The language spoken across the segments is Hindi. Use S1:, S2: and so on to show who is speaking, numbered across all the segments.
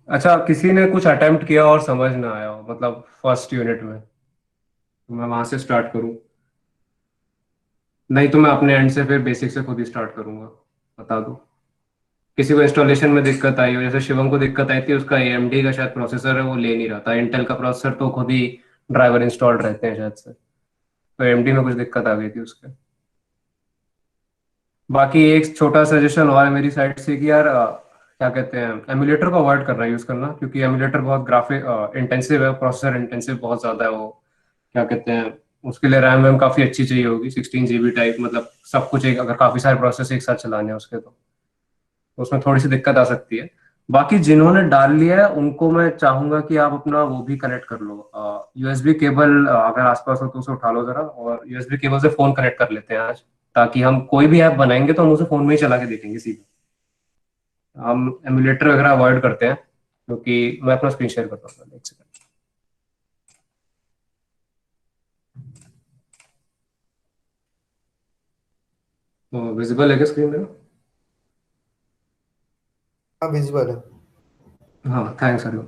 S1: अच्छा, किसी ने कुछ अटेम्प्ट किया और समझ ना आया हो, मतलब फर्स्ट यूनिट में, तो मैं वहां से स्टार्ट करूँ? नहीं तो मैं अपने एंड से फिर बेसिक से खुद ही स्टार्ट करूंगा। बता दो। किसी को इंस्टॉलेशन में दिक्कत आई हो, जैसे शिवम को दिक्कत आई थी, उसका एएमडी का शायद प्रोसेसर है, वो ले नहीं रहा था। इंटेल का प्रोसेसर तो खुद ही ड्राइवर इंस्टॉल्ड रहते हैं शायद से, तो एएमडी में कुछ दिक्कत आ गई थी उसके। बाकी एक छोटा सजेशन और है मेरी साइड से कि यार क्या कहते हैं, एमुलेटर को अवॉइड करना, यूज करना, क्योंकि एमुलेटर बहुत ग्राफिक इंटेंसिव है, प्रोसेसर इंटेंसिव बहुत ज्यादा है वो। क्या कहते हैं, उसके लिए रैम वैम काफी अच्छी चाहिए होगी, 16 GB टाइप, मतलब सब कुछ एक, अगर काफी सारे प्रोसेस एक साथ चलाने हैं उसके, तो उसमें थोड़ी सी दिक्कत आ सकती है। बाकी जिन्होंने डाल लिया है उनको मैं चाहूंगा कि आप अपना वो भी कनेक्ट कर लो, यूएसबी केबल, अगर आसपास हो तो उसे उठा लो जरा, और यूएसबी केबल से फोन कनेक्ट कर लेते हैं आज, ताकि हम कोई भी ऐप बनाएंगे तो हम उसे फोन में ही चला के देखेंगे सीधे। हम एमुलेटर वगैरह अवॉइड करते हैं, क्योंकि मैं अपना स्क्रीन शेयर करता हूँ, एक सेकंड। तो विजिबल है क्या स्क्रीन में?
S2: हाँ विजुअल है।
S1: हाँ, थैंक्स अरियो।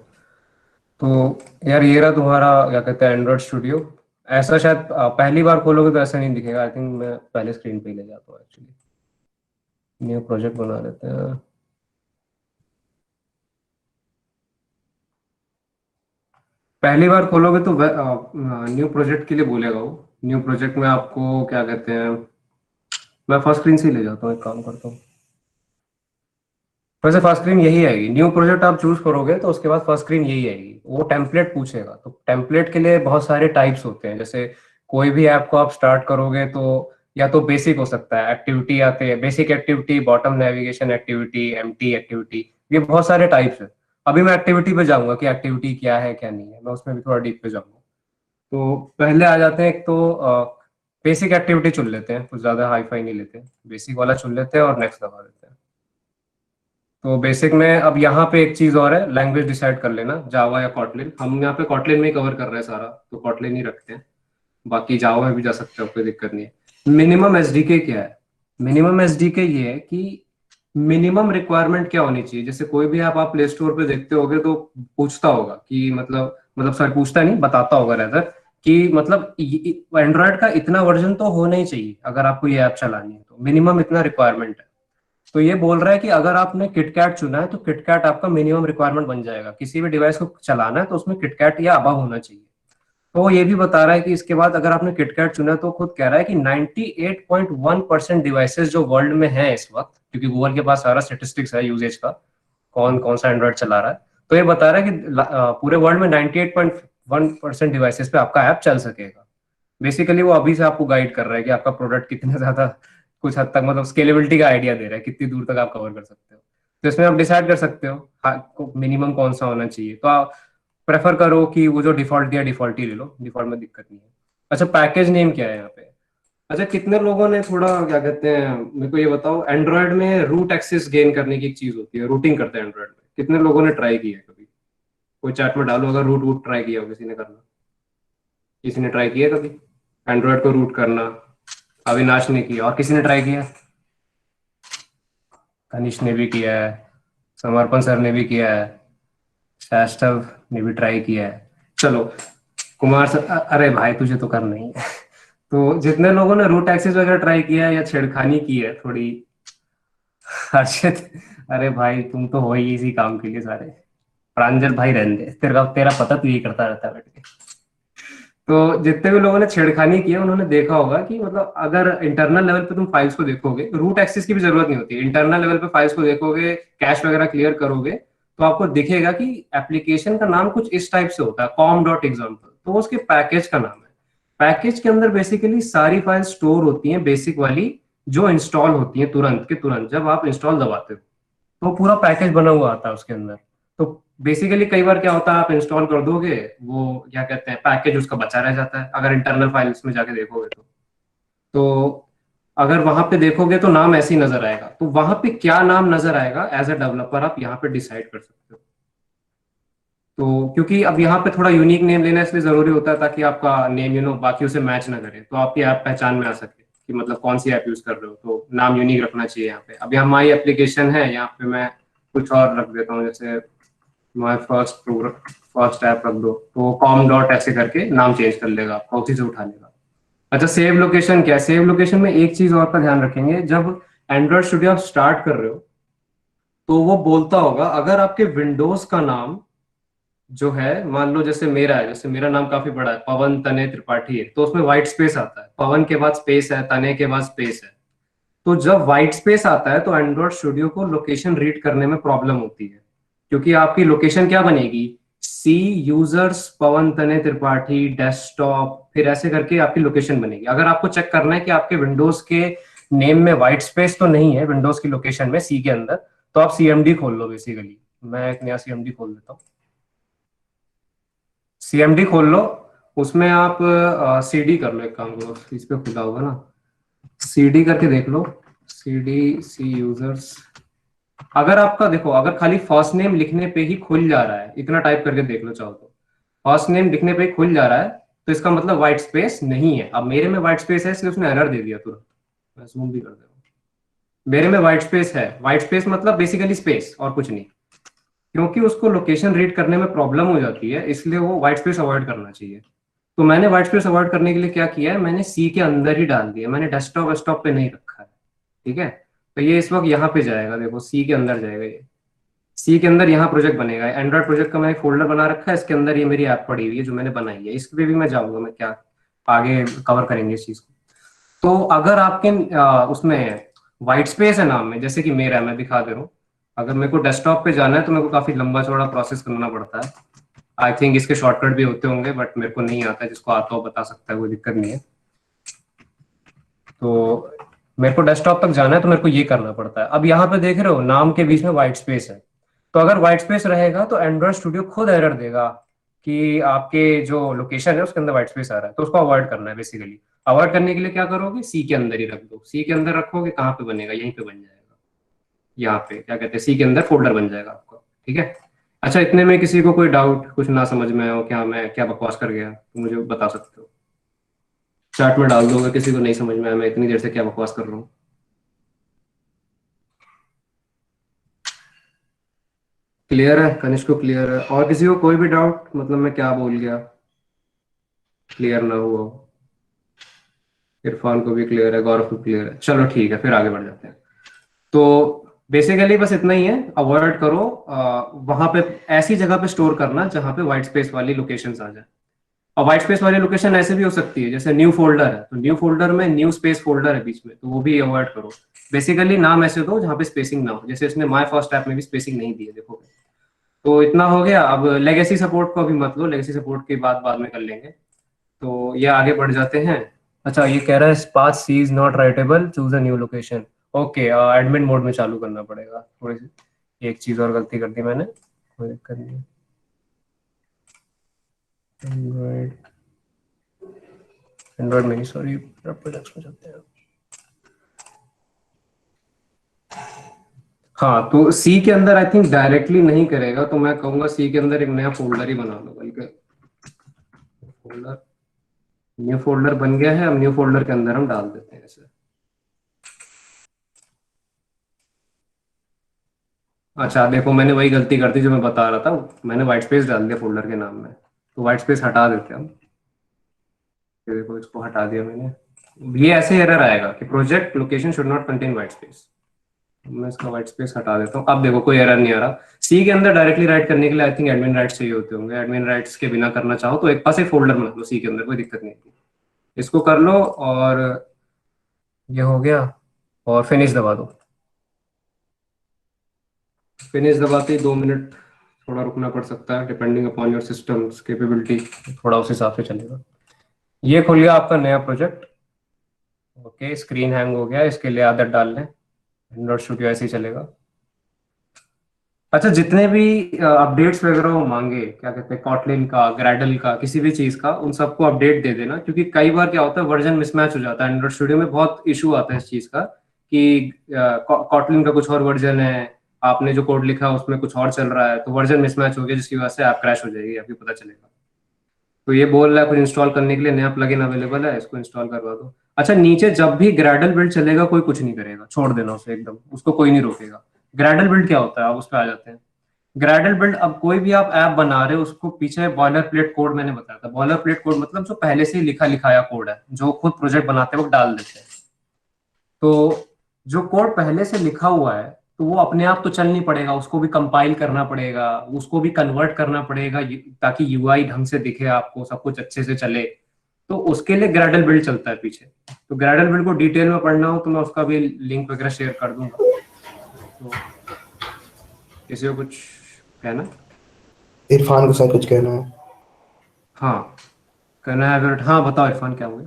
S1: तो यार ये रहा तुम्हारा क्या कहते हैं एंड्रॉइड स्टूडियो। ऐसा शायद पहली बार खोलोगे तो ऐसा नहीं दिखेगा, आई थिंक मैं पहले स्क्रीन पे ही ले जाता हूँ एक्चुअली। न्यू प्रोजेक्ट बना लेते हैं। पहली बार खोलोगे तो न्यू प्रोजेक्ट के लिए बोलेगा वो। न्यू प्रोजेक्ट में आपको क्या कहते हैं, मैं फर्स्ट स्क्रीन से ही ले जाता हूँ, एक काम करता हूँ। वैसे फर्स्ट स्क्रीन यही आएगी, न्यू प्रोजेक्ट आप चूज करोगे तो उसके बाद फर्स्ट स्क्रीन यही आएगी। वो टेम्पलेट पूछेगा, तो टेम्पलेट के लिए बहुत सारे टाइप्स होते हैं। जैसे कोई भी ऐप को आप स्टार्ट करोगे तो या तो बेसिक हो सकता है, एक्टिविटी आते हैं, basic activity, bottom navigation activity, empty activity, ये बहुत सारे टाइप्स है। अभी मैं एक्टिविटी पे जाऊंगा कि एक्टिविटी क्या है क्या नहीं है, मैं उसमें भी थोड़ा डीप पे जाऊंगा। तो पहले आ जाते हैं, एक तो बेसिक एक्टिविटी चुन लेते हैं, कुछ ज्यादा हाई फाई नहीं लेते, बेसिक वाला चुन लेते हैं और नेक्स्ट दबा देते हैं। तो बेसिक में अब यहाँ पे एक चीज और है, लैंग्वेज डिसाइड कर लेना, जावा या कॉटलिन। हम यहाँ पे कॉटलिन में ही कवर कर रहे हैं सारा, तो कॉटलिन ही रखते हैं। बाकी जावा में भी जा सकते हो, कोई दिक्कत नहीं है। मिनिमम एसडीके क्या है? मिनिमम एसडीके ये है कि मिनिमम रिक्वायरमेंट क्या होनी चाहिए। जैसे कोई भी आप प्ले स्टोर पे देखते होगे तो पूछता होगा कि मतलब सर पूछता नहीं, बताता होगा रेदर, कि मतलब एंड्रॉयड का इतना वर्जन तो होना ही चाहिए अगर आपको ये ऐप चलानी है, तो मिनिमम इतना रिक्वायरमेंट है। तो ये बोल रहा है कि अगर आपने किटकैट चुना है तो किटकैट आपका मिनिमम रिक्वायरमेंट बन जाएगा। किसी भी डिवाइस को चलाना है तो उसमें किटकैट या अबव होना चाहिए। तो ये भी बता रहा है कि इसके बाद अगर आपने किटकैट चुना है तो खुद कह रहा है कि 98.1% डिवाइसेस जो वर्ल्ड में है इस वक्त, क्योंकि गूगल के पास सारा स्टेटिस्टिक्स है यूजेज का, कौन कौन सा एंड्रॉइड चला रहा है। तो ये बता रहा है कि पूरे वर्ल्ड में 98.1% डिवाइसेस पे आपका ऐप चल सकेगा। बेसिकली वो अभी से आपको गाइड कर रहा है कि आपका प्रोडक्ट कितना ज्यादा, कुछ हद तक मतलब स्केलेबिलिटी का आइडिया दे रहा है, कितनी दूर तक आप कवर कर सकते हो। तो इसमें आप डिसाइड कर सकते हो मिनिमम कौन सा होना चाहिए। तो आप प्रेफर करो कि वो जो डिफॉल्ट दिया डिफॉल्ट ही ले लो, डिफॉल्ट में दिक्कत नहीं है। अच्छा, पैकेज नेम क्या है यहाँ पे? अच्छा, कितने लोगों ने थोड़ा क्या कहते हैं, मेरे को ये बताओ, एंड्रॉयड में रूट एक्सेस गेन करने की एक चीज होती है, रूटिंग करते हैं एंड्रॉयड में, कितने लोगों ने ट्राई किया है कभी? कोई चैट में डालो अगर रूट वूट ट्राई किया हो किसी ने करना। किसी ने ट्राई किया है कभी एंड्रॉयड को रूट करना? अविनाश ने किया, और किसी ने ट्राई किया? कनिष्क ने भी किया है, समर्पण सर ने भी किया है, शास्त्रव ने भी ट्राई किया है। चलो, कुमार सर, अरे भाई तुझे तो करना ही है। तो जितने लोगों ने रूट एक्सेस वगैरह ट्राई किया है या छेड़खानी की है थोड़ी, हर्षित, अरे भाई तुम तो हो ही इसी काम के लिए सारे। प्रांजल भाई रहने दे, तेरा तेरा पता तू ये करता रहता है बैठ के। तो जितने भी लोगों ने छेड़खानी की है उन्होंने देखा होगा कि मतलब अगर इंटरनल लेवल पे तुम फाइल्स को देखोगे, रूट एक्सेस की भी जरूरत नहीं होती, इंटरनल लेवल पे फाइल्स को देखोगे, कैश वगैरह क्लियर करोगे, तो आपको दिखेगा कि एप्लीकेशन का नाम कुछ इस टाइप से होता है, कॉम डॉट एग्जाम्पल, तो वो उसके पैकेज का नाम है। पैकेज के अंदर बेसिकली सारी फाइल स्टोर होती हैं, बेसिक वाली, जो इंस्टॉल होती है तुरंत के तुरंत जब आप इंस्टॉल दबाते हो, तो पूरा पैकेज बना हुआ आता है उसके अंदर। तो बेसिकली कई बार क्या होता है, आप इंस्टॉल कर दोगे, वो क्या कहते हैं, पैकेज उसका बचा रह जाता है अगर इंटरनल फाइल्स में जाके देखोगे तो अगर वहां पे देखोगे तो नाम ऐसे ही नजर आएगा। तो वहां पे क्या नाम नजर आएगा एज अ डेवलपर आप यहाँ पे डिसाइड कर सकते हो। तो क्योंकि अब यहाँ पे थोड़ा यूनिक नेम लेना इसलिए जरूरी होता है ताकि आपका नेम बाकियों से मैच ना करे, तो आपकी ऐप पहचान में आ सके कि मतलब कौन सी ऐप यूज कर रहे हो, तो नाम यूनिक रखना चाहिए यहाँ पे। अब यहाँ माई एप्लीकेशन है, यहाँ पे मैं कुछ और रख देता हूँ, जैसे my first program, first app रख दो, तो कॉम डॉट ऐसे करके नाम चेंज कर लेगा, आपका उसी से उठा लेगा। अच्छा, सेव लोकेशन क्या है? सेव लोकेशन में एक चीज और का ध्यान रखेंगे, जब एंड्रॉइड स्टूडियो आप स्टार्ट कर रहे हो तो वो बोलता होगा अगर आपके विंडोज का नाम जो है, मान लो जैसे मेरा है, जैसे मेरा नाम काफी बड़ा है, पवन तने त्रिपाठी है, तो उसमें व्हाइट स्पेस आता है, पवन के बाद स्पेस है, तने के बाद स्पेस है। तो जब व्हाइट स्पेस आता है तो एंड्रॉइड स्टूडियो को लोकेशन रीड करने में प्रॉब्लम होती है, क्योंकि आपकी लोकेशन क्या बनेगी, सी यूजर्स पवन तने त्रिपाठी डेस्कटॉप, फिर ऐसे करके आपकी लोकेशन बनेगी। अगर आपको चेक करना है कि आपके विंडोज के नेम में व्हाइट स्पेस तो नहीं है विंडोज की लोकेशन में सी के अंदर, तो आप सीएमडी खोल लो बेसिकली। मैं एक नया सीएमडी खोल देता हूँ। सीएमडी खोल लो, उसमें आप सीडी कर लो, एक काम करो, इस पे खुला होगा ना, सीडी करके देख लो, सीडी सी यूजर्स। अगर आपका देखो, अगर खाली फर्स्ट नेम लिखने पे ही खुल जा रहा है, इतना टाइप करके देख लो चाहो तो, फर्स्ट नेम लिखने पे ही खुल जा रहा है, तो इसका मतलब व्हाइट स्पेस नहीं है। अब मेरे में व्हाइट स्पेस है इसलिए उसने एरर दे दिया तुरंत। मैं जूम भी कर दे रहा हूँ, मेरे में व्हाइट स्पेस है। व्हाइट स्पेस मतलब बेसिकली स्पेस और कुछ नहीं, क्योंकि उसको लोकेशन रीड करने में प्रॉब्लम हो जाती है, इसलिए वो व्हाइट स्पेस अवॉइड करना चाहिए। तो मैंने व्हाइट स्पेस अवॉइड करने के लिए क्या किया है, मैंने सी के अंदर ही डाल दिया, मैंने डेस्कटॉप वेस्कटॉप पे नहीं रखा है। ठीक है, तो ये इस वक्त यहाँ पे जाएगा, देखो सी के अंदर जाएगा ये, सी के अंदर यहाँ प्रोजेक्ट बनेगा, एंड्रॉइड प्रोजेक्ट का मैं एक फोल्डर बना रखा है, इसके अंदर ये मेरी ऐप पड़ी हुई है जो मैंने बनाई है, इस पे भी मैं जाऊंगा, मैं क्या आगे कवर करेंगे इस चीज को। तो अगर आपके उसमें व्हाइट स्पेस है नाम में, जैसे कि मेरा है, मैं दिखा दे रहा हूँ। अगर मेरे को डेस्कटॉप पे जाना है तो मेरे को काफी लंबा चौड़ा प्रोसेस करना पड़ता है। आई थिंक इसके शॉर्टकट भी होते होंगे, बट मेरे को नहीं आता है, जिसको आता हो बता सकता है, कोई दिक्कत नहीं है। तो मेरे को डेस्कटॉप तक जाना है तो मेरे को ये करना पड़ता है। अब यहाँ पे देख रहे हो नाम के बीच में व्हाइट स्पेस है, तो अगर व्हाइट स्पेस रहेगा तो एंड्रॉइड स्टूडियो खुद एरर देगा कि आपके जो लोकेशन है उसके अंदर व्हाइट स्पेस आ रहा है, तो उसको अवॉइड करना है बेसिकली। अवॉइड करने के लिए क्या करोगे, सी के अंदर ही रख दो। सी के अंदर रखोगे, कहाँ पे बनेगा, यहीं पे बन जाएगा, यहाँ पे क्या कहते हैं, सी के अंदर फोल्डर बन जाएगा आपका। ठीक है। अच्छा, इतने में किसी को कोई डाउट, कुछ ना समझ में हो क्या, मैं क्या बकवास कर गया, तो मुझे बता सकते हो, चैट में डाल दोगे, किसी को नहीं समझ में आया मैं इतनी देर से क्या बकवास कर रहा हूँ। क्लियर है, कनिष्क को क्लियर है, और किसी को कोई भी डाउट, मतलब मैं क्या बोल गया क्लियर ना हुआ हो? इरफान को भी क्लियर है, गौरव को क्लियर है, चलो ठीक है, फिर आगे बढ़ जाते हैं। तो बेसिकली बस इतना ही है, अवॉइड करो वहां पे ऐसी जगह पे स्टोर करना जहां पे व्हाइट स्पेस वाली लोकेशन आ जाए। और व्हाइट स्पेस वाली लोकेशन ऐसे भी हो सकती है, जैसे न्यू फोल्डर है तो न्यू फोल्डर में न्यू स्पेस फोल्डर है बीच में, तो वो भी अवॉइड करो। बेसिकली नाम ऐसे दो जहाँ पे स्पेसिंग ना हो, जैसे इसने माय फर्स्ट ऐप में भी स्पेसिंग नहीं दी है, देखो। तो इतना हो गया। अब लेगेसी सपोर्ट को अभी मत लो, लेगेसी सपोर्ट की बात बाद में कर लेंगे। तो ये आगे बढ़ जाते हैं। अच्छा, ये कह रहा है path C is not writable, choose a new location. Okay, admin mode में चालू करना पड़ेगा थोड़ी सी। एक चीज और गलती कर दी मैंने, कोई दिक्कत नहीं। एंड्रॉइड, एंड्रॉइड में नहीं, सॉरी, प्रोजेक्ट्स में चलते हैं। हाँ, तो सी के अंदर आई थिंक डायरेक्टली नहीं करेगा, तो मैं कहूंगा सी के अंदर एक नया फोल्डर ही बना लो, बल्कि फोल्डर, न्यू फोल्डर बन गया है, अब न्यू फोल्डर के अंदर हम डाल देते हैं इसे। अच्छा देखो, मैंने वही गलती कर दी जो मैं बता रहा था, मैंने व्हाइट स्पेस डाल दिया फोल्डर के नाम में, तो व्हाइट स्पेस हटा देते हैं हम। ये देखो, इसको हटा दिया मैंने। ये ऐसे एरर आएगा कि project location should not contain white space. मैं इसका व्हाइट स्पेस हटा देता हूँ, अब देखो कोई एरर नहीं आ रहा। सी के अंदर डायरेक्टली राइट करने के लिए आई थिंक एडमिन राइट्स चाहिए होते होंगे, एडमिन राइट्स के बिना करना चाहो तो एक पास एक फोल्डर बना लो सी के अंदर, कोई दिक्कत नहीं है। इसको कर लो, और ये हो गया, और फिनिश दबा दो। फिनिश दबाते ही 2 मिनट थोड़ा रुकना पड़ सकता है, depending upon your systems capability, थोड़ा उस हिसाब से चलेगा। ये खुल गया आपका नया प्रोजेक्ट। ओके, स्क्रीन हैंग हो गया, इसके लिए आदत डाल लें, एंड्रॉइड स्टूडियो ऐसे ही चलेगा। अच्छा, जितने भी अपडेट्स वगैरह वो मांगे, क्या कहते हैं, कॉटलिन का, ग्रैडल का, किसी भी चीज का, उन सबको अपडेट दे देना, क्योंकि कई बार क्या होता है वर्जन मिसमैच हो जाता है, एंड्रॉइड स्टूडियो में बहुत इशू आता है इस चीज का, कि कॉटलिन का कुछ और वर्जन है, आपने जो कोड लिखा है उसमें कुछ और चल रहा है, तो वर्जन मिसमैच हो गया, जिसकी वजह से ऐप क्रैश हो जाएगी, आपको पता चलेगा। तो ये बोल रहा है कुछ इंस्टॉल करने के लिए नया प्लगइन अवेलेबल है, इसको इंस्टॉल करवा दो। अच्छा, नीचे जब भी ग्रैडल बिल्ड चलेगा कोई कुछ नहीं करेगा, छोड़ देना उसे एकदम, उसको कोई नहीं रोकेगा। ग्रैडल बिल्ड क्या होता है, आप उस पर आ जाते हैं। ग्रेडल बिल्ड, अब कोई भी आप ऐप बना रहे हो उसको पीछे बॉयलर प्लेट कोड मैंने बताया था। बॉयलर प्लेट कोड मतलब जो पहले से ही लिखा लिखाया कोड है, जो खुद प्रोजेक्ट बनाते वक्त डाल देते हैं। तो जो कोड पहले से लिखा हुआ है तो वो अपने आप तो चल नहीं पड़ेगा, उसको भी कंपाइल करना पड़ेगा, उसको भी कन्वर्ट करना पड़ेगा ताकि यूआई ढंग से दिखे आपको, सब कुछ अच्छे से चले। तो उसके लिए ग्रेडल बिल्ड चलता है पीछे। तो ग्रेडल बिल्ड को डिटेल में पढ़ना हो तो मैं उसका भी लिंक वगैरह शेयर कर दूंगा। तो किसी को कुछ कहना?
S2: इरफान को शायद कुछ कहना है।
S1: हाँ, कहना है अगर, हाँ बताओ इरफान क्या हुआ।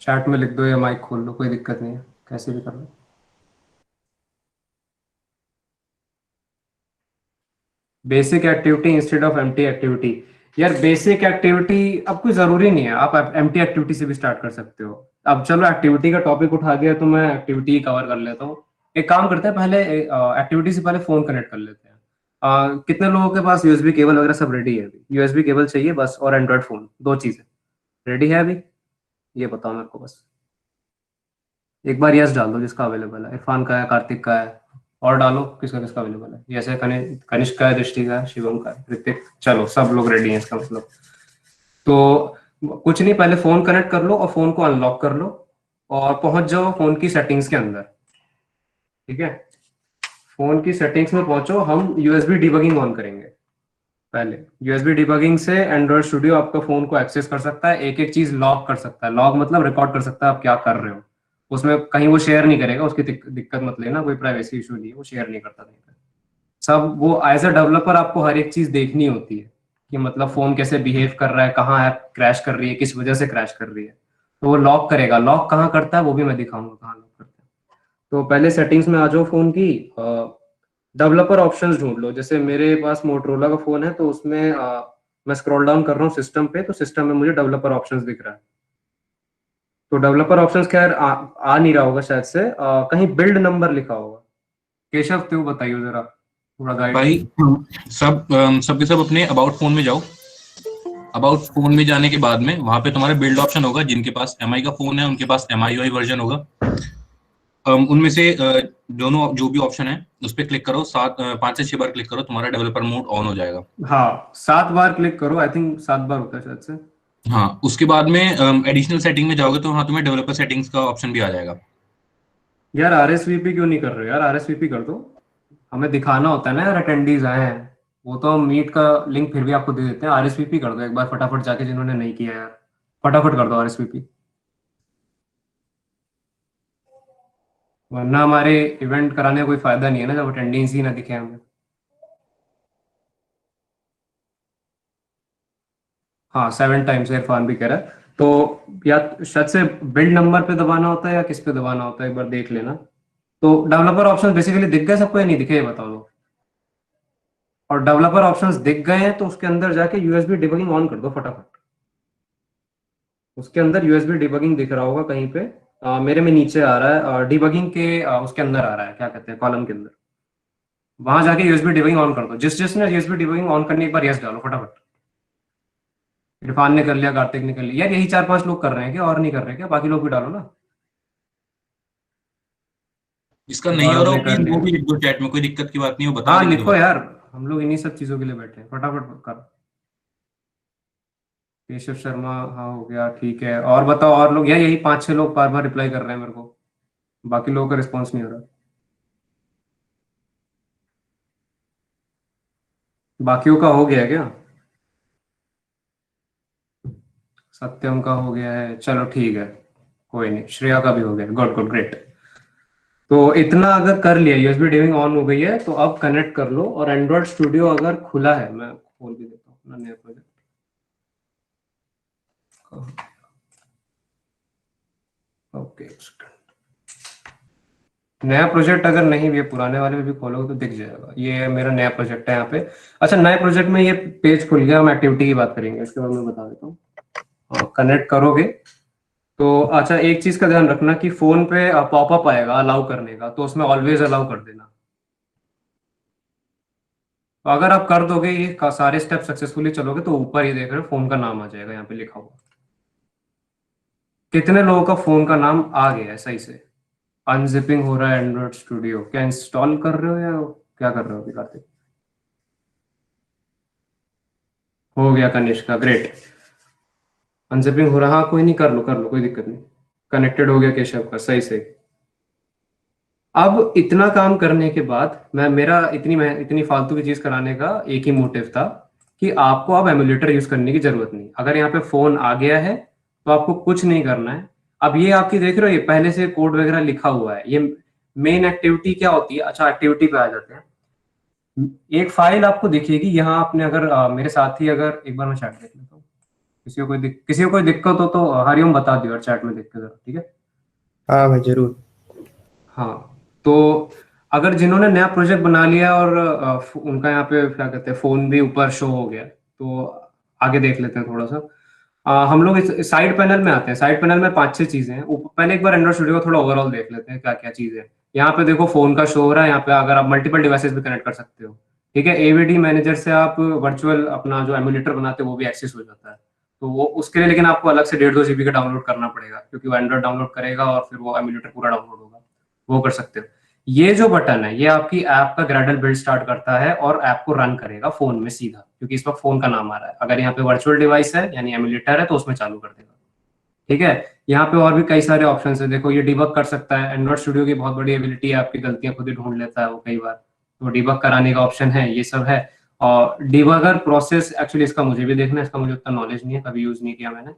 S1: चैट में लिख दो या माइक खोल लो, कोई दिक्कत नहीं है, कैसे भी कर लो। Basic activity instead of empty activity. यार बेसिक एक्टिविटी अब कोई जरूरी नहीं है, आप एम्प्टी एक्टिविटी से भी स्टार्ट कर सकते हो। अब चलो एक्टिविटी का टॉपिक उठा दिया तो मैं एक्टिविटी कवर कर लेता हूँ। एक काम करते हैं, पहले एक्टिविटी से पहले फोन कनेक्ट कर लेते हैं। कितने लोगों के पास यूएसबी केबल वगैरह सब रेडी है? अभी यूएसबी केबल चाहिए बस, और एंड्रॉइड फोन, दो चीजें रेडी है अभी? ये बताओ मेरे को बस। एक बार यस डाल दो जिसका अवेलेबल है। इरफान का है, कार्तिक का है, और डालो किसका किसका अवेलेबल है। जैसे कनिष्क का है, दृष्टि का है, शिवम का है, ऋतिक, चलो सब लोग रेडी हैं इसका मतलब। तो कुछ नहीं, पहले फोन कनेक्ट कर लो और फोन को अनलॉक कर लो और पहुंच जाओ फोन की सेटिंग्स के अंदर। ठीक है, फोन की सेटिंग्स में पहुंचो, हम यूएसबी डिबगिंग ऑन करेंगे। पहले यूएसबी डिबगिंग से एंड्रॉइड स्टूडियो आपका फोन को एक्सेस कर सकता है, एक एक चीज लॉग कर सकता है। लॉग मतलब रिकॉर्ड कर सकता है आप क्या कर रहे हो। उसमें कहीं वो शेयर नहीं करेगा, उसकी दिक्कत मत लेना, कोई प्राइवेसी इशू नहीं है, वो शेयर नहीं करता कहीं पे। सब वो एज अ डेवलपर आपको हर एक चीज देखनी होती है कि मतलब फोन कैसे बिहेव कर रहा है, कहाँ ऐप क्रैश कर रही है, किस वजह से क्रैश कर रही है। तो वो लॉक करेगा, लॉक कहाँ करता है वो भी मैं दिखाऊंगा कहाँ लॉक करता है। तो पहले सेटिंग्स में आ जाओ फोन की, डेवलपर ऑप्शंस ढूंढ लो। जैसे मेरे पास मोटरोला का फोन है तो उसमें मैं स्क्रॉल डाउन कर रहा हूँ सिस्टम पे, तो सिस्टम में मुझे डेवलपर ऑप्शंस दिख रहा है। तो डेवलपर ऑप्शंस खैर आ नहीं रहा होगा शायद से, कहीं बिल्ड नंबर लिखा होगा। केशव तू बताइए जरा, थोड़ा गाइड
S3: भाई
S1: करो।
S3: सबके सब अपने अबाउट फोन में जाओ। अबाउट फोन में जाने के बाद में वहां पे तुम्हारा बिल्ड ऑप्शन होगा। जिनके पास एमआई का फोन है उनके पास एमआई वर्जन होगा। उनमें से दोनों जो भी ऑप्शन है उस पर क्लिक करो, 5 से 6 बार क्लिक करो, तुम्हारा डेवलपर मोड ऑन हो जाएगा।
S1: हाँ 7 बार क्लिक करो, आई थिंक 7 बार होता है शायद से।
S3: हाँ, उसके बाद में एडिशनल सेटिंग में जाओगे तो वहाँ तुम्हें डेवलपर सेटिंग्स का ऑप्शन भी आ जाएगा।
S1: यार आरएसवीपी क्यों नहीं कर रहे हो यार? आरएसवीपी कर दो, हमें दिखाना होता है ना यार अटेंडीज आए हैं। वो तो हम मीट का लिंक फिर भी आपको दे देते हैं, आरएसवीपी कर दो एक बार फटाफट जाके, जिन्होंने नहीं किया यार फटाफट कर दो आरएसवीपी, वरना हमारे इवेंट कराने का कोई फायदा नहीं है ना जब अटेंडेंस ही ना दिखे हमें। हाँ 7 टाइम्स इरफान भी कह रहा है। तो या शायद से बिल्ड नंबर पे दबाना होता है या किस पे दबाना होता है, एक बार देख लेना। तो डेवलपर ऑप्शन बेसिकली दिख गए सबको या नहीं दिखे, ये बताओ दो। और डेवलपर ऑप्शंस दिख गए हैं तो उसके अंदर जाके यूएसबी डिबगिंग ऑन कर दो फटाफट। उसके अंदर यूएसबी डिबगिंग दिख रहा होगा कहीं पे, मेरे में नीचे आ रहा है डिबगिंग के, उसके अंदर आ रहा है, क्या कहते हैं, कॉलम के अंदर। वहां जाके यूएसबी डिबगिंग ऑन कर दो, जिसने यूएसबी डिबगिंग ऑन करने एक बार यस डालो फटाफट। इरफान ने कर लिया, कार्तिक ने कर लिया, यार यही 4-5 लोग कर रहे हैं क्या, और नहीं कर रहे क्या? बाकी लोग भी डालो ना।
S3: जिसका नहीं हो
S1: गौरव
S3: रहा
S1: ने
S3: हो
S1: कर
S3: प्लीज वो
S1: लिया।
S3: भी लिख दो चैट में, कोई दिक्कत की बात नहीं, वो बता
S1: हाँ
S3: देंगे
S1: लिखो
S3: तुम्हें।
S1: यार, हम लोग इन्हीं सब चीजों के लिए बैठे हैं, फटाफट कर। केशव शर्मा, हाँ हो गया, ठीक है। और बताओ और लोग, यार यही 5-6 लोग बार बार रिप्लाई कर रहे हैं मेरे को, बाकी लोगों का रिस्पॉन्स नहीं हो रहा। बाकियों का हो गया क्या? सत्यम का हो गया है, चलो ठीक है, कोई नहीं। श्रेया का भी हो गया, गुड गुड ग्रेट। तो इतना अगर कर लिया, यूएसबी डिविंग ऑन हो गई है, तो अब कनेक्ट कर लो। और एंड्रॉइड स्टूडियो अगर खुला है, मैं खोल भी देता हूँ अपना नया प्रोजेक्ट। ओके, नया प्रोजेक्ट अगर नहीं भी है, पुराने वाले में भी खोलोगे तो दिख जाएगा। ये मेरा नया प्रोजेक्ट है यहाँ पे। अच्छा, नए प्रोजेक्ट में ये पेज खुल गया, हम एक्टिविटी की बात करेंगे इसके बाद मैं बता देता हूँ। कनेक्ट करोगे तो अच्छा, एक चीज का ध्यान रखना कि फोन पे पॉपअप आएगा अलाउ करने का, तो उसमें ऑलवेज अलाउ कर देना। तो अगर आप कर दोगे ये सारे स्टेप सक्सेसफुली चलोगे, तो ऊपर ही देख रहे हो फोन का नाम आ जाएगा यहाँ पे लिखा हुआ। कितने लोगों का फोन का नाम आ गया है सही से? अनजिपिंग हो रहा है एंड्रॉइड स्टूडियो, क्या इंस्टॉल कर रहे हो या क्या कर रहे हो अभी कार्तिक? हो गया कनिष्का, ग्रेट। अनजिपिंग हो रहा, हाँ कोई नहीं, कर लो कोई दिक्कत नहीं। कनेक्टेड हो गया केशव का, सही सही। अब इतना काम करने के बाद मैं मेरा इतनी फालतू की चीज कराने का एक ही मोटिव था कि आपको अब एमुलेटर यूज करने की जरूरत नहीं। अगर यहाँ पे फोन आ गया है तो आपको कुछ नहीं करना है। अब ये आपकी देख रहे हो, ये पहले से कोड वगैरह लिखा हुआ है। ये मेन एक्टिविटी क्या होती है, अच्छा एक्टिविटी पे आ जाते हैं। एक फाइल आपको दिखेगी यहाँ, आपने अगर मेरे साथ ही अगर एक बार मैं चैट देख लेता हूँ, किसी को कोई दिक्कत हो तो हरिओम बता दियो यार चैट में देख के जरा, ठीक है?
S2: हाँ भाई जरूर।
S1: हाँ, तो अगर जिन्होंने नया प्रोजेक्ट बना लिया और उनका यहाँ पे क्या कहते हैं फोन भी ऊपर शो हो गया, तो आगे देख लेते हैं थोड़ा सा। हम लोग इस साइड पैनल में आते हैं। साइड पैनल में 5-6 चीजें हैं। पहले एक बार एंड्रॉइड स्टूडियो का थोड़ा ओवरऑल देख लेते हैं क्या क्या चीजें हैं। यहाँ पे देखो फोन का शो हो रहा है। यहाँ पे अगर आप मल्टीपल डिवाइसेस भी कनेक्ट कर सकते हो, ठीक है। एवीडी मैनेजर से आप वर्चुअल अपना जो एमुलेटर बनाते हो वो भी एक्सेस हो जाता है। तो वो उसके लिए लेकिन आपको अलग से 1.5-2 GB का डाउनलोड करना पड़ेगा, क्योंकि वो एंड्रॉइड डाउनलोड करेगा और फिर वो एमुलेटर पूरा डाउनलोड होगा। वो कर सकते हो। ये जो बटन है ये आपकी ऐप का ग्रेडल बिल्ड स्टार्ट करता है और ऐप को रन करेगा फोन में सीधा, क्योंकि इस वक्त फोन का नाम आ रहा है। अगर यहाँ पे वर्चुअल डिवाइस है यानी एमुलेटर है तो उसमें चालू कर देगा, ठीक है। यहाँ पे और भी कई सारे ऑप्शन है। देखो ये डिबग कर सकता है। एंड्रॉइड स्टूडियो की बहुत बड़ी एबिलिटी है, आपकी गलतियां खुद ही ढूंढ लेता है वो कई बार। तो डिबग कराने का ऑप्शन है, ये सब है। और डिबगर प्रोसेस एक्चुअली इसका मुझे भी देखना है, इसका मुझे उतना नॉलेज नहीं है, कभी यूज नहीं किया मैंने।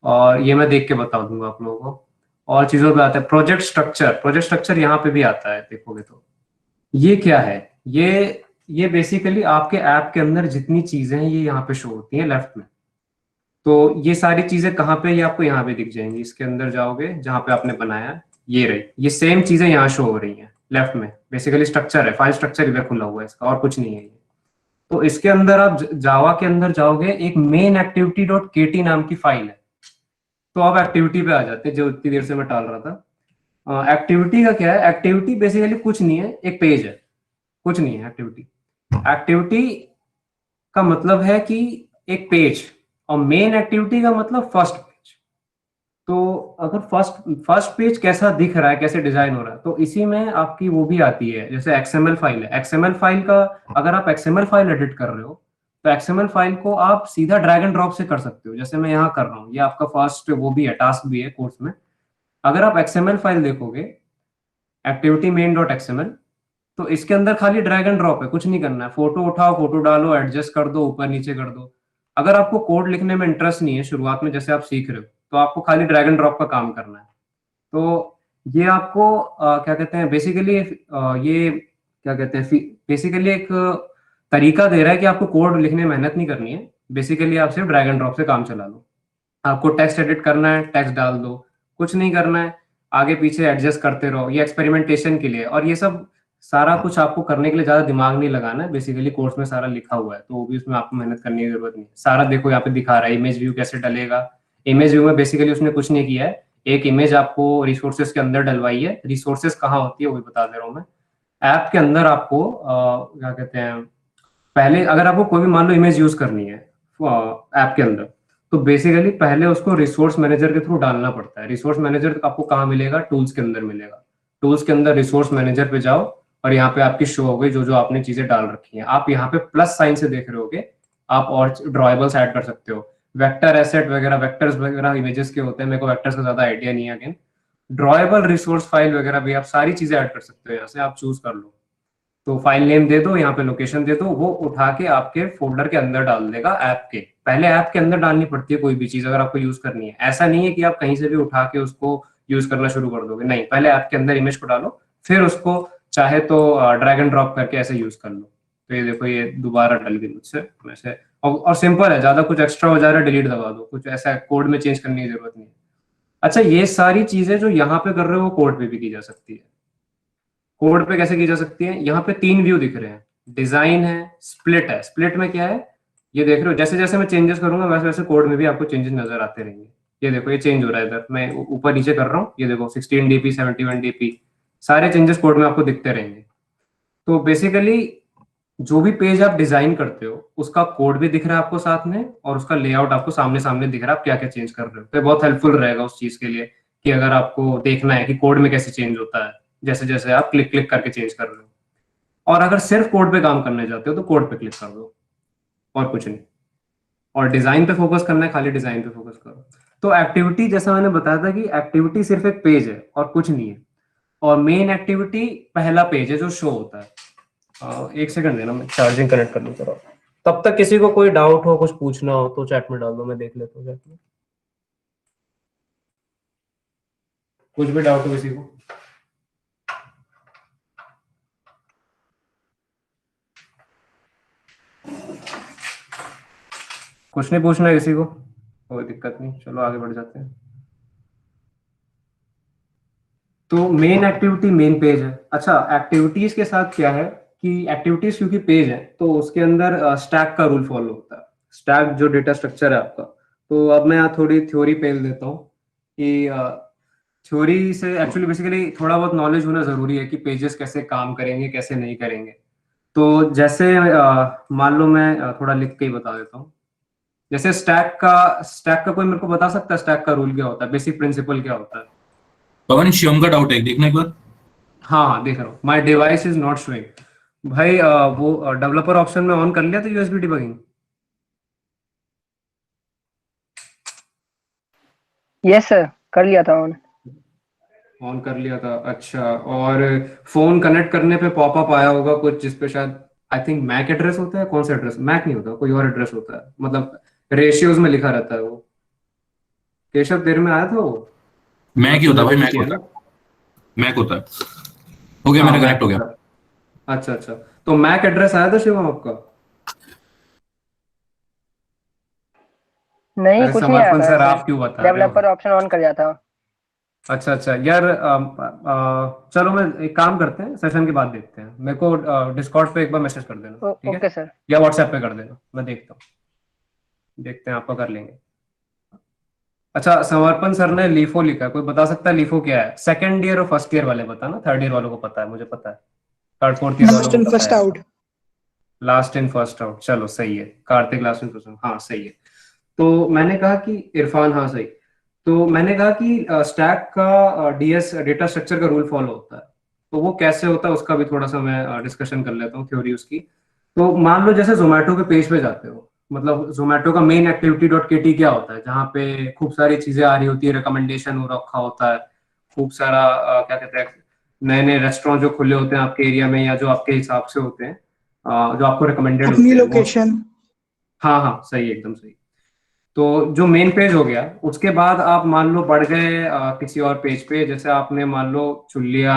S1: और ये मैं देख के बता दूंगा आप लोगों को। और चीजों पे आता है प्रोजेक्ट स्ट्रक्चर। प्रोजेक्ट स्ट्रक्चर यहाँ पे भी आता है, देखोगे तो ये क्या है। ये बेसिकली आपके ऐप के अंदर जितनी चीजें हैं ये यहाँ पे शो होती हैं लेफ्ट में। तो ये सारी चीजें कहाँ पे, ये आपको यहाँ पे दिख जाएंगी। इसके अंदर जाओगे जहाँ पे आपने बनाया है, ये रही, ये सेम चीजें यहाँ शो हो रही हैं लेफ्ट में। बेसिकली स्ट्रक्चर है, फाइल स्ट्रक्चर इधर खुला हुआ है इसका, और कुछ नहीं है ये। तो इसके अंदर आप जावा के अंदर जाओगे, एक मेन एक्टिविटी डॉट केटी नाम की फाइल है। तो अब एक्टिविटी पे आ जाते हैं, जो इतनी देर से मैं टाल रहा था। एक्टिविटी का क्या है, एक्टिविटी बेसिकली कुछ नहीं है, एक पेज है, कुछ नहीं है एक्टिविटी। एक्टिविटी का मतलब है कि एक पेज, और मेन एक्टिविटी का मतलब फर्स्ट पेज। तो अगर फर्स्ट पेज कैसा दिख रहा है, कैसे डिजाइन हो रहा है, तो इसी में आपकी वो भी आती है। जैसे एक्सएमएल फाइल है, एक्सएमएल फाइल का अगर आप एक्सएमएल फाइल एडिट कर रहे हो तो एक्सएमएल फाइल को आप सीधा ड्रैग एंड ड्रॉप से कर सकते हो, जैसे मैं यहाँ कर रहा हूँ। ये आपका फर्स्ट वो भी है, टास्क भी है कोर्स में। अगर आप एक्सएमएल फाइल देखोगे, एक्टिविटी मेन डॉट एक्सएमएल, तो इसके अंदर खाली ड्रैग एंड ड्रॉप है, कुछ नहीं करना है। फोटो उठाओ, फोटो डालो, एडजस्ट कर दो, ऊपर नीचे कर दो। अगर आपको कोड लिखने में इंटरेस्ट नहीं है शुरुआत में, जैसे आप सीख रहे हो, तो आपको खाली ड्रैग एंड ड्रॉप का काम करना है। तो ये आपको क्या कहते हैं बेसिकली, ये क्या कहते हैं बेसिकली एक तरीका दे रहा है कि आपको कोड लिखने में मेहनत नहीं करनी है। बेसिकली आप सिर्फ ड्रैग एंड ड्रॉप से काम चला लो। आपको टेक्स्ट एडिट करना है, टेक्स्ट डाल दो, कुछ नहीं करना है, आगे पीछे एडजस्ट करते रहो। ये एक्सपेरिमेंटेशन के लिए, और ये सब सारा कुछ आपको करने के लिए ज्यादा दिमाग नहीं लगाना है। बेसिकली कोर्स में सारा लिखा हुआ है, तो वो भी उसमें आपको मेहनत करने की जरूरत नहीं है। सारा देखो यहाँ पे दिखा रहा है, इमेज व्यू कैसे डलेगा। इमेज व्यू में बेसिकली उसने कुछ नहीं किया है, एक इमेज आपको रिसोर्सेज के अंदर डलवाई है। रिसोर्सेज कहाँ होती है वो भी बता दे रहा हूँ मैं। ऐप के अंदर आपको क्या कहते हैं, पहले अगर आपको कोई भी मान लो इमेज यूज करनी है ऐप के अंदर, तो बेसिकली पहले उसको रिसोर्स मैनेजर के थ्रू डालना पड़ता है। रिसोर्स मैनेजर आपको कहाँ मिलेगा, टूल्स के अंदर मिलेगा। टूल्स के अंदर रिसोर्स मैनेजर पे जाओ और यहाँ पे आपकी शो हो गई जो जो आपने चीजें डाल रखी हैं। आप यहाँ पे प्लस साइन से देख रहे होगे, आप और ड्रॉएबल्स ऐड कर सकते हो। वेक्टर एसेट वगैरह, वेक्टर्स वगैरह इमेजेस के होते हैं, मेरे को वेक्टर्स का ज्यादा आइडिया नहीं है। अगेन ड्रॉएबल रिसोर्स फाइल वगैरह भी आप सारी चीजें ऐड कर सकते हो। यहाँ से आप चूज कर लो, तो फाइल नेम दे दो, यहाँ पे लोकेशन दे दो, वो उठा के आपके फोल्डर के अंदर डाल देगा। ऐप के पहले ऐप के अंदर डालनी पड़ती है कोई भी चीज अगर आपको यूज करनी है। ऐसा नहीं है कि आप कहीं से भी उठा के उसको यूज करना शुरू कर दोगे, नहीं, पहले ऐप के अंदर इमेज को डालो, फिर उसको चाहे तो ड्रैग एंड ड्रॉप करके ऐसे यूज कर लो। तो ये देखो, ये दोबारा डल गई मुझसे वैसे। और सिंपल है, ज्यादा कुछ एक्स्ट्रा हो जा रहा है डिलीट दबा दो, कुछ ऐसा कोड में चेंज करने की जरूरत नहीं है। अच्छा, ये सारी चीजें जो यहाँ पे कर रहे हो वो कोड पे भी की जा सकती है। कोड पे कैसे की जा सकती है, यहाँ पे 3 व्यू दिख रहे हैं, डिजाइन है, स्प्लिट है। स्प्लिट में क्या है, ये देख रहे हो, जैसे जैसे मैं चेंजेस करूंगा वैसे वैसे कोड में भी आपको चेंजेस नजर आते रहेंगे। ये देखो, ये चेंज हो रहा है इधर, मैं ऊपर नीचे कर रहा हूँ, ये देखो 16 डीपी 71 डीपी, सारे चेंजेस कोड में आपको दिखते रहेंगे। तो बेसिकली जो भी पेज आप डिजाइन करते हो उसका कोड भी दिख रहा है आपको साथ में, और उसका लेआउट आपको सामने सामने दिख रहा है, आप क्या क्या चेंज कर रहे हो। तो बहुत हेल्पफुल रहेगा उस चीज के लिए कि अगर आपको देखना है कि कोड में कैसे चेंज होता है जैसे जैसे आप क्लिक क्लिक करके चेंज कर रहे हो, और अगर सिर्फ कोड पे काम करने जाते हो तो कोड पे क्लिक कर दो और कुछ नहीं। और डिजाइन पे फोकस करना है, खाली डिजाइन पे फोकस करो। तो एक्टिविटी जैसा मैंने बताया था कि एक्टिविटी सिर्फ एक पेज है और कुछ नहीं है, और मेन एक्टिविटी पहला पेज है जो शो होता है। एक सेकंड देना, मैं चार्जिंग कनेक्ट कर लूँ जरा। तब तक किसी को कोई डाउट हो, कुछ पूछना हो तो चैट में डाल दो, मैं देख लेता हूँ चैट में। कुछ भी डाउट हो किसी को? कुछ नहीं पूछना है किसी को? कोई दिक्कत नहीं, चलो आगे बढ़ जाते हैं। तो मेन एक्टिविटी मेन पेज है। अच्छा, एक्टिविटीज के साथ क्या है कि एक्टिविटीज क्योंकि पेज है तो उसके अंदर स्टैक का रूल फॉलो होता है। स्टैक जो डेटा स्ट्रक्चर है आपका, तो अब मैं यहाँ थोड़ी थ्योरी पेल देता हूँ कि थ्योरी से एक्चुअली बेसिकली थोड़ा बहुत नॉलेज होना जरूरी है कि पेजेस कैसे काम करेंगे कैसे नहीं करेंगे। तो जैसे मान लो मैं थोड़ा लिख के ही बता देता हूँ। जैसे स्टैक का कोई मेरे को बता सकता है स्टैक का रूल क्या होता है, बेसिक प्रिंसिपल क्या होता है?
S3: पवन, शिवम का डाउट है, देखना एक बार।
S1: हाँ हाँ, देख रहा हूँ। My device is not showing. भाई वो डेवलपर ऑप्शन में ऑन कर लिया था यूएसबी डिबगिंग?
S4: यस सर, कर लिया था ऑन।
S1: ऑन कर लिया था, अच्छा। और फोन कनेक्ट करने पे पॉपअप आया होगा कुछ जिसपे शायद आई थिंक मैक एड्रेस होता है। कौन सा एड्रेस? मैक नहीं होता, कोई और एड्रेस होता है, मतलब रेशियोज में लिखा रहता है वो। केशव तेरे में आया था वो?
S3: मैक ही होता
S1: तूने
S3: है भाई,
S1: ऑन
S3: मैक
S1: किया
S3: होता
S1: ना?
S3: है, मैक होता है। हो गया,
S1: हाँ
S3: मेरा
S1: मैक
S3: कनेक्ट हो गया।
S1: होता है। अच्छा अच्छा, तो मैक एड्रेस आया था शिवम आपका?
S4: नहीं,
S1: अरे
S4: कुछ नहीं आया
S1: समर्पण
S4: था
S1: सर,
S4: सर।
S1: आप क्यों बता रहे हो?
S4: डेवलपर ऑप्शन ऑन कर दिया था।
S1: अच्छा अच्छा यार, चलो मैं एक काम करते हैं, सेशन के बाद देखते हैं। मेरे को डिस्कॉर्ड पे एक बार मैसेज कर देना, ठीक है?
S4: Okay sir.
S1: या व्हाट्सएप पे कर देना, मैं देखता हूँ। देखते हैं आपका कर लेंगे। अच्छा, समर्पण सर ने लीफो लिखा है, कोई बता सकता है लीफो क्या है? सेकंड ईयर और फर्स्ट ईयर वाले बता ना, थर्ड ईयर वालों को पता है, मुझे पता है। थर्ड फोर्थ ईयर वालों
S2: लास्ट
S1: को
S2: इन
S1: पता
S2: फर्स्ट
S1: है।
S2: Out.
S1: Last in first out, चलो सही है। Kartik last in first out, हाँ सही है। तो मैंने कहा कि इरफान, हाँ सही। तो मैंने कहा कि स्टैक का डीएस डेटा स्ट्रक्चर का रूल फॉलो होता है। तो वो कैसे होता है उसका भी थोड़ा सा मैं डिस्कशन कर लेता हूँ, थ्योरी उसकी। तो मान लो जैसे जोमेटो के पेज पे जाते हो, मतलब जोमेटो का मेन एक्टिविटी डॉट के टी क्या होता है, जहाँ पे खूब सारी चीजें आ रही होती है, रिकमेंडेशन हो रखा होता है, खूब सारा क्या कहते हैं, नए नए रेस्टोरेंट जो खुले होते हैं आपके एरिया में या जो आपके हिसाब से होते हैं, जो आपको रिकमेंडेड
S2: अपनी
S1: होते हैं वो।
S2: लोकेशन।
S1: हाँ हाँ सही, एकदम सही। तो जो मेन पेज हो गया, उसके बाद आप मान लो बढ़ गए किसी और पेज पे, जैसे आपने मान लो चुन लिया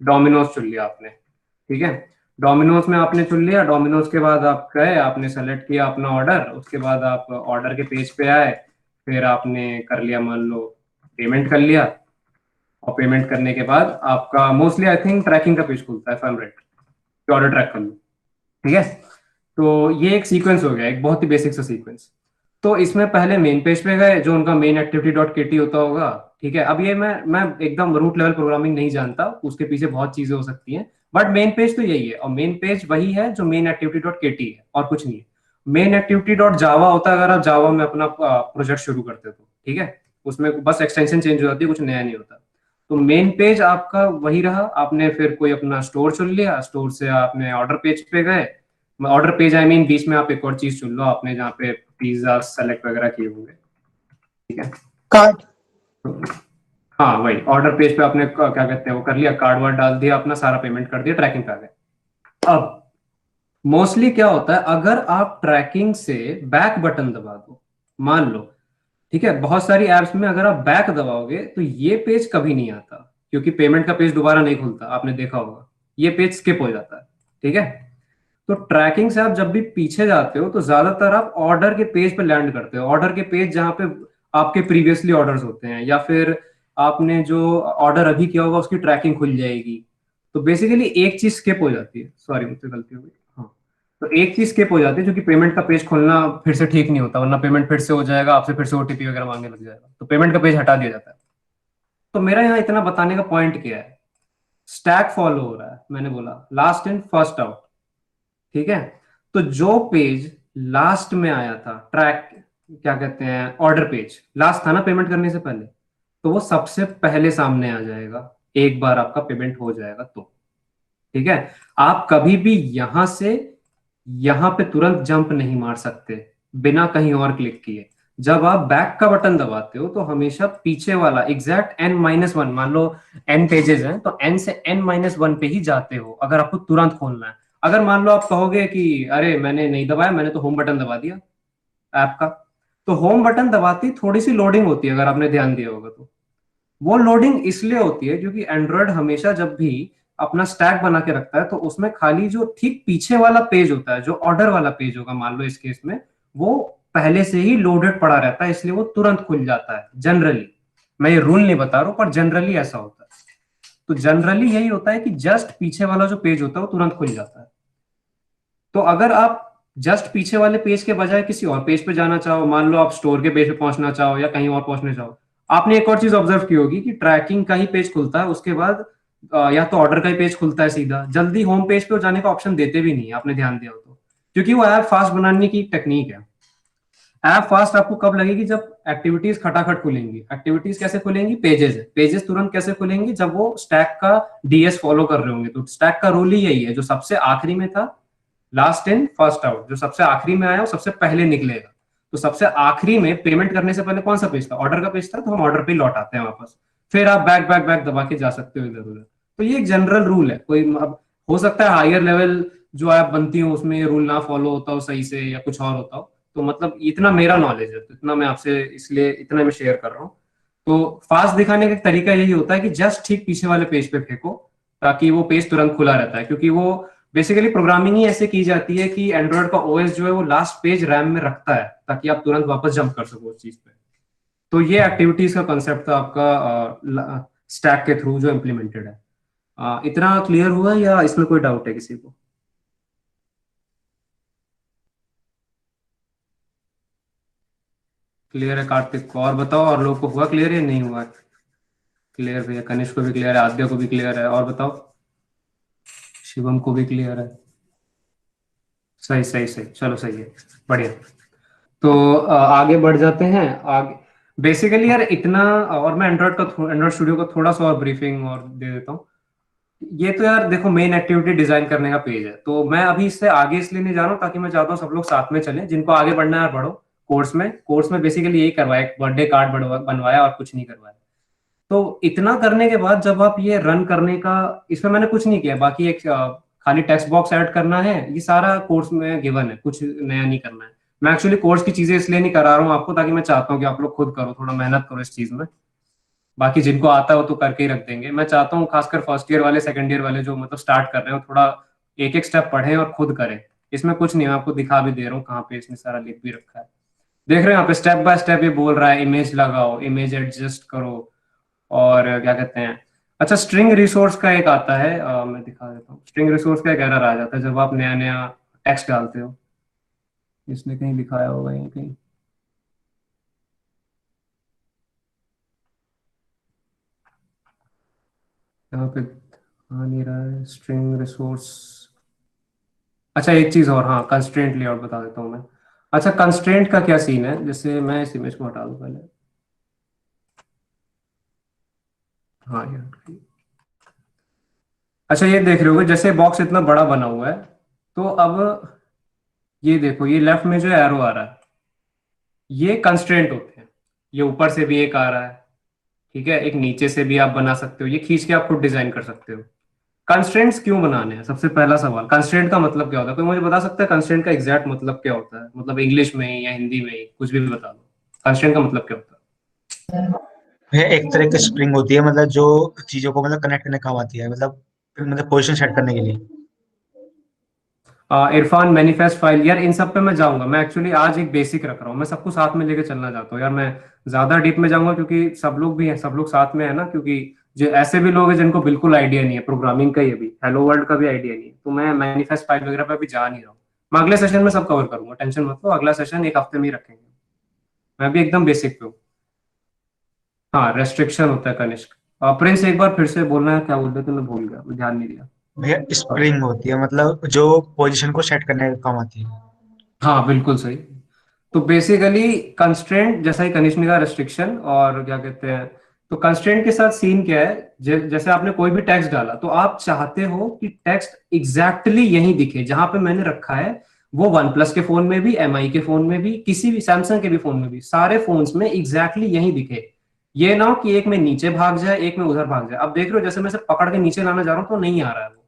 S1: डोमिनोज, चुन लिया आपने, ठीक है? डोमिनोज में आपने चुन लिया, डोमिनोज के बाद आप गए, आपने सेलेक्ट किया अपना ऑर्डर, उसके बाद आप ऑर्डर के पेज पे आए, फिर आपने कर लिया मान लो पेमेंट कर लिया, और पेमेंट करने के बाद आपका मोस्टली आई थिंक ट्रैकिंग का पेज खुलता है, राइट? कि ऑर्डर ट्रैक कर लो, ठीक है? तो ये एक सीक्वेंस हो गया, एक बहुत ही बेसिक सा सीक्वेंस। तो इसमें पहले मेन पेज पे गए जो उनका मेन एक्टिविटी डॉट के टी होता होगा, ठीक है? अब ये मैं एकदम रूट लेवल प्रोग्रामिंग नहीं जानता, उसके पीछे बहुत चीजें हो सकती हैं, बट मेन पेज तो यही है, और मेन पेज वही है जो मेन एक्टिविटी डॉट के टी है और कुछ नहीं है। मेन एक्टिविटी डॉट जावा होता है अगर आप जावा में अपना प्रोजेक्ट शुरू करते हो तो, ठीक है? उसमें बस एक्सटेंशन चेंज हो जाती है, कुछ नया नहीं होता। तो मेन पेज आपका वही रहा, आपने फिर कोई अपना स्टोर चुन लिया, स्टोर से आपने ऑर्डर पेज पे गए। ऑर्डर पेज आई मीन बीच में आप एक और चीज चुन लो आपने, जहाँ पे पिज्जा सेलेक्ट वगैरह किए होंगे, ठीक है?
S2: कार्ड।
S1: तो, हाँ वही ऑर्डर पेज पे आपने क्या कहते हैं वो कर लिया, कार्ड वार्ड डाल दिया अपना, सारा पेमेंट कर दिया, ट्रैकिंग पे आ गए। अब मोस्टली क्या होता है, अगर आप ट्रैकिंग से बैक बटन दबा दो, मान लो, ठीक है? बहुत सारी एप्स में अगर आप बैक दबाओगे तो ये पेज कभी नहीं आता, क्योंकि पेमेंट का पेज दोबारा नहीं खुलता, आपने देखा होगा, ये पेज स्किप हो जाता है, ठीक है? तो ट्रैकिंग से आप जब भी पीछे जाते हो तो ज्यादातर आप ऑर्डर के पेज पे लैंड करते हो, ऑर्डर के पेज जहां पे आपके प्रीवियसली ऑर्डर्स होते हैं, या फिर आपने जो ऑर्डर अभी किया होगा उसकी ट्रैकिंग खुल जाएगी। तो बेसिकली एक चीज स्किप हो जाती है, सॉरी मुझसे गलती हो गई, हाँ। तो एक चीज स्किप हो जाती है, जो कि पेमेंट का पेज खोलना फिर से ठीक नहीं होता, वरना पेमेंट फिर से हो जाएगा, आपसे फिर से ओटीपी वगैरह मांगने लग जाएगा, तो पेमेंट का पेज हटा दिया जाता है। तो मेरा यहाँ इतना बताने का पॉइंट क्या है, स्टैक फॉलो हो रहा है, मैंने बोला लास्ट इन फर्स्ट आउट, ठीक है? तो जो पेज लास्ट में आया था, ट्रैक क्या कहते हैं, ऑर्डर पेज लास्ट था ना पेमेंट करने से पहले, तो वो सबसे पहले सामने आ जाएगा एक बार आपका पेमेंट हो जाएगा तो। ठीक है, आप कभी भी यहां से यहां पे तुरंत जंप नहीं मार सकते बिना कहीं और क्लिक किए। जब आप बैक का बटन दबाते हो तो हमेशा पीछे वाला एग्जैक्ट n-1, मान लो n पेजेस हैं तो n से n-1 पे ही जाते हो अगर आपको तुरंत खोलना है। अगर मान लो आप कहोगे कि अरे मैंने नहीं दबाया, मैंने तो होम बटन दबा दिया ऐप का, तो होम बटन दबाती थोड़ी सी लोडिंग होती है अगर आपने ध्यान दिया होगा तो। वो लोडिंग इसलिए होती है क्योंकि एंड्रॉयड हमेशा जब भी अपना स्टैक बना के रखता है तो उसमें खाली जो ठीक पीछे वाला पेज होता है, जो ऑर्डर वाला पेज होगा मान लो इस केस में, वो पहले से ही लोडेड पड़ा रहता है, इसलिए वो तुरंत खुल जाता है जनरली। मैं ये रूल नहीं बता रहा हूं पर जनरली ऐसा होता है। तो जनरली यही होता है कि जस्ट पीछे वाला जो पेज होता है वो तुरंत खुल जाता है। तो अगर आप जस्ट पीछे वाले पेज के बजाय किसी और पेज पे जाना चाहो, मान लो आप स्टोर के पेज पे पहुंचना चाहो या कहीं और पहुंचना चाहो, आपने एक और चीज ऑब्जर्व की होगी कि ट्रैकिंग का ही पेज खुलता है, उसके बाद या तो ऑर्डर का ही पेज खुलता है सीधा, जल्दी होम पेज पे जाने का ऑप्शन देते भी नहीं, आपने ध्यान दिया हो तो। क्योंकि वो ऐप फास्ट बनाने की टेक्निक है। ऐप फास्ट आपको कब लगेगी? जब एक्टिविटीज खटाखट खुलेंगी। एक्टिविटीज कैसे खुलेंगी? पेजेस है, पेजेस तुरंत कैसे खुलेंगी? जब वो स्टैक का डीएस फॉलो कर रहे होंगे। तो स्टैक का रूल ही यही है, जो सबसे आखिरी में था, लास्ट इन फर्स्ट आउट, जो सबसे आखिरी में आया वो सबसे पहले निकलेगा। तो सबसे आखिरी में पेमेंट करने से पहले कौन सा पेज था? ऑर्डर का पेज था, तो हम ऑर्डर पे लौट आते हैं वापस, फिर आप बैक बैक बैक दबा के जा सकते हो इधर उधर। तो ये एक जनरल रूल है। कोई अब हो सकता है हायर लेवल जो ऐप बनती हो उसमें ये रूल ना फॉलो होता हो सही से या कुछ और होता हो, तो मतलब इतना मेरा नॉलेज है तो इतना मैं आपसे इसलिए इतना मैं शेयर कर रहा हूँ। तो फास्ट दिखाने का तरीका यही होता है कि जस्ट ठीक पीछे वाले पेज पे फेंको ताकि वो पेज तुरंत खुला रहता है, क्योंकि वो बेसिकली प्रोग्रामिंग ही ऐसे की जाती है कि एंड्रॉइड का ओएस जो है वो लास्ट पेज रैम में रखता है ताकि आप तुरंत वापस जंप कर सको उस चीज पे। तो ये एक्टिविटीज का कंसेप्ट था आपका स्टैक के थ्रू जो इम्प्लीमेंटेड है। इतना क्लियर हुआ या इसमें कोई डाउट है किसी को? क्लियर है कार्तिक को? और बताओ, और लोग को हुआ क्लियर या नहीं हुआ? क्लियर भैया, कनिष्क को भी क्लियर है, आद्या को भी क्लियर है, और बताओ शिवम को भी क्लियर है? सही सही सही, चलो सही है, बढ़िया। तो आगे बढ़ जाते हैं आगे। बेसिकली यार इतना, और मैं एंड्रॉइड स्टूडियो का थोड़ा सा और ब्रीफिंग और दे देता हूँ। ये तो यार देखो मेन एक्टिविटी डिजाइन करने का पेज है, तो मैं अभी इससे आगे इसलिए नहीं जा रहा हूँ ताकि मैं चाहता हूँ सब लोग साथ में चलें, जिनको आगे बढ़ना है बढ़ो। कोर्स में बेसिकली यही करवाया, एक बर्थडे कार्ड बनवाया और कुछ नहीं करवाया। तो इतना करने के बाद जब आप ये रन करने का, इसमें मैंने कुछ नहीं किया, बाकी एक खाली टेक्स्ट बॉक्स ऐड करना है, ये सारा कोर्स में गिवन है, कुछ नया नहीं करना है। मैं एक्चुअली कोर्स की चीजें इसलिए नहीं करा रहा हूँ आपको, ताकि मैं चाहता हूँ कि आप लोग खुद करो, थोड़ा मेहनत करो इस चीज में। बाकी जिनको आता है वो तो करके ही रख देंगे। मैं चाहता हूँ खासकर फर्स्ट ईयर वाले, सेकंड ईयर वाले जो मतलब स्टार्ट कर रहे हैं, थोड़ा एक एक स्टेप पढ़ें और खुद करें। इसमें कुछ नहीं, मैं आपको दिखा भी दे रहा हूँ कहाँ पे इसने सारा लिख भी रखा है। देख रहे हैं यहाँ पे स्टेप बाय स्टेप ये बोल रहा है, इमेज लगाओ, इमेज एडजस्ट करो, और क्या कहते हैं, अच्छा स्ट्रिंग रिसोर्स का एक आता है, मैं दिखा देता हूँ। स्ट्रिंग रिसोर्स का एक एरर आ जाता है जब आप नया नया टेक्स्ट डालते हो। इसने कहीं दिखाया होगा यहीं कहीं, यहाँ पे आ नहीं रहा है स्ट्रिंग रिसोर्स। अच्छा एक चीज और, हाँ कंस्ट्रेंट लेआउट बता देता हूँ मैं। अच्छा कंस्ट्रेंट का क्या सीन है, जैसे मैं इस इमेज को हटा दूं पहले। हाँ यार, अच्छा ये देख रहे हो जैसे बॉक्स इतना बड़ा बना हुआ है, तो अब ये देखो ये लेफ्ट में जो एरो आ रहा है, ये कंस्ट्रेंट होते हैं। ये ऊपर से भी एक आ रहा है, ठीक है, एक नीचे से भी आप बना सकते हो, ये खींच के आप खुद डिजाइन कर सकते हो। कंस्ट्रेंट्स क्यों बनाने हैं? सबसे पहला सवाल, कंस्ट्रेंट का मतलब क्या होता है? कोई मुझे बता सकता है कंस्ट्रेंट का एग्जैक्ट मतलब क्या होता है? मतलब इंग्लिश में या हिंदी में, कुछ भी बता दो, कंस्ट्रेंट का मतलब क्या होता
S5: ये एक तरह की स्प्रिंग होती है, मतलब जो चीजों को मतलब कनेक्ट करने काम आती है, मतलब पोजीशन सेट करने के लिए।
S1: है? इरफान मैनिफेस्ट फाइल, यार इन सब पे मैं जाऊंगा। मैं एक्चुअली आज एक बेसिक रख रहा हूँ, मैं सबको साथ में लेके चलना चाहता हूँ यार। मैं ज्यादा डीप में जाऊंगा क्योंकि सब लोग भी हैं, सब लोग साथ में है ना, क्योंकि जो ऐसे भी लोग हैं जिनको बिल्कुल आइडिया नहीं है प्रोग्रामिंग का, ये भी हेलो वर्ल्ड का भी आइडिया नहीं है, तो मैं मैनिफेस्ट फाइल वगैरह पे अभी जा नहीं रहा हूँ। मैं अगले सेशन में सब कवर करूंगा, टेंशन मत लो, अगला सेशन एक हफ्ते में ही रखेंगे। मैं भी एकदम बेसिक पे हूँ। हाँ रेस्ट्रिक्शन होता है कनिष्क। प्रिंस एक बार फिर से बोलना है, क्या बोल रहे थे? मैं भूल गया, मैं ध्यान नहीं दिया।
S5: भैया स्प्रिंग होती है, मतलब जो पोजीशन को सेट करने का काम आती है।
S1: हाँ बिल्कुल सही। तो बेसिकली कंस्ट्रेंट जैसा ही कनिष्क ने कहा, रेस्ट्रिक्शन, और क्या कहते हैं, तो कंस्ट्रेंट के साथ सीन क्या है, जैसे आपने कोई भी टेक्स्ट डाला तो आप चाहते हो कि टेक्स्ट एग्जैक्टली यही दिखे जहां पे मैंने रखा है। वो वन प्लस के फोन में भी, एमआई के फोन में भी, किसी भी सैमसंग के भी फोन में भी, सारे फोन्स में एग्जैक्टली यही दिखे। ये ना हो कि एक में नीचे भाग जाए, एक में उधर भाग जाए। अब देख रहे हो जैसे मैं इसे पकड़ के नीचे लाना जा रहा हूँ तो नहीं आ रहा है वो,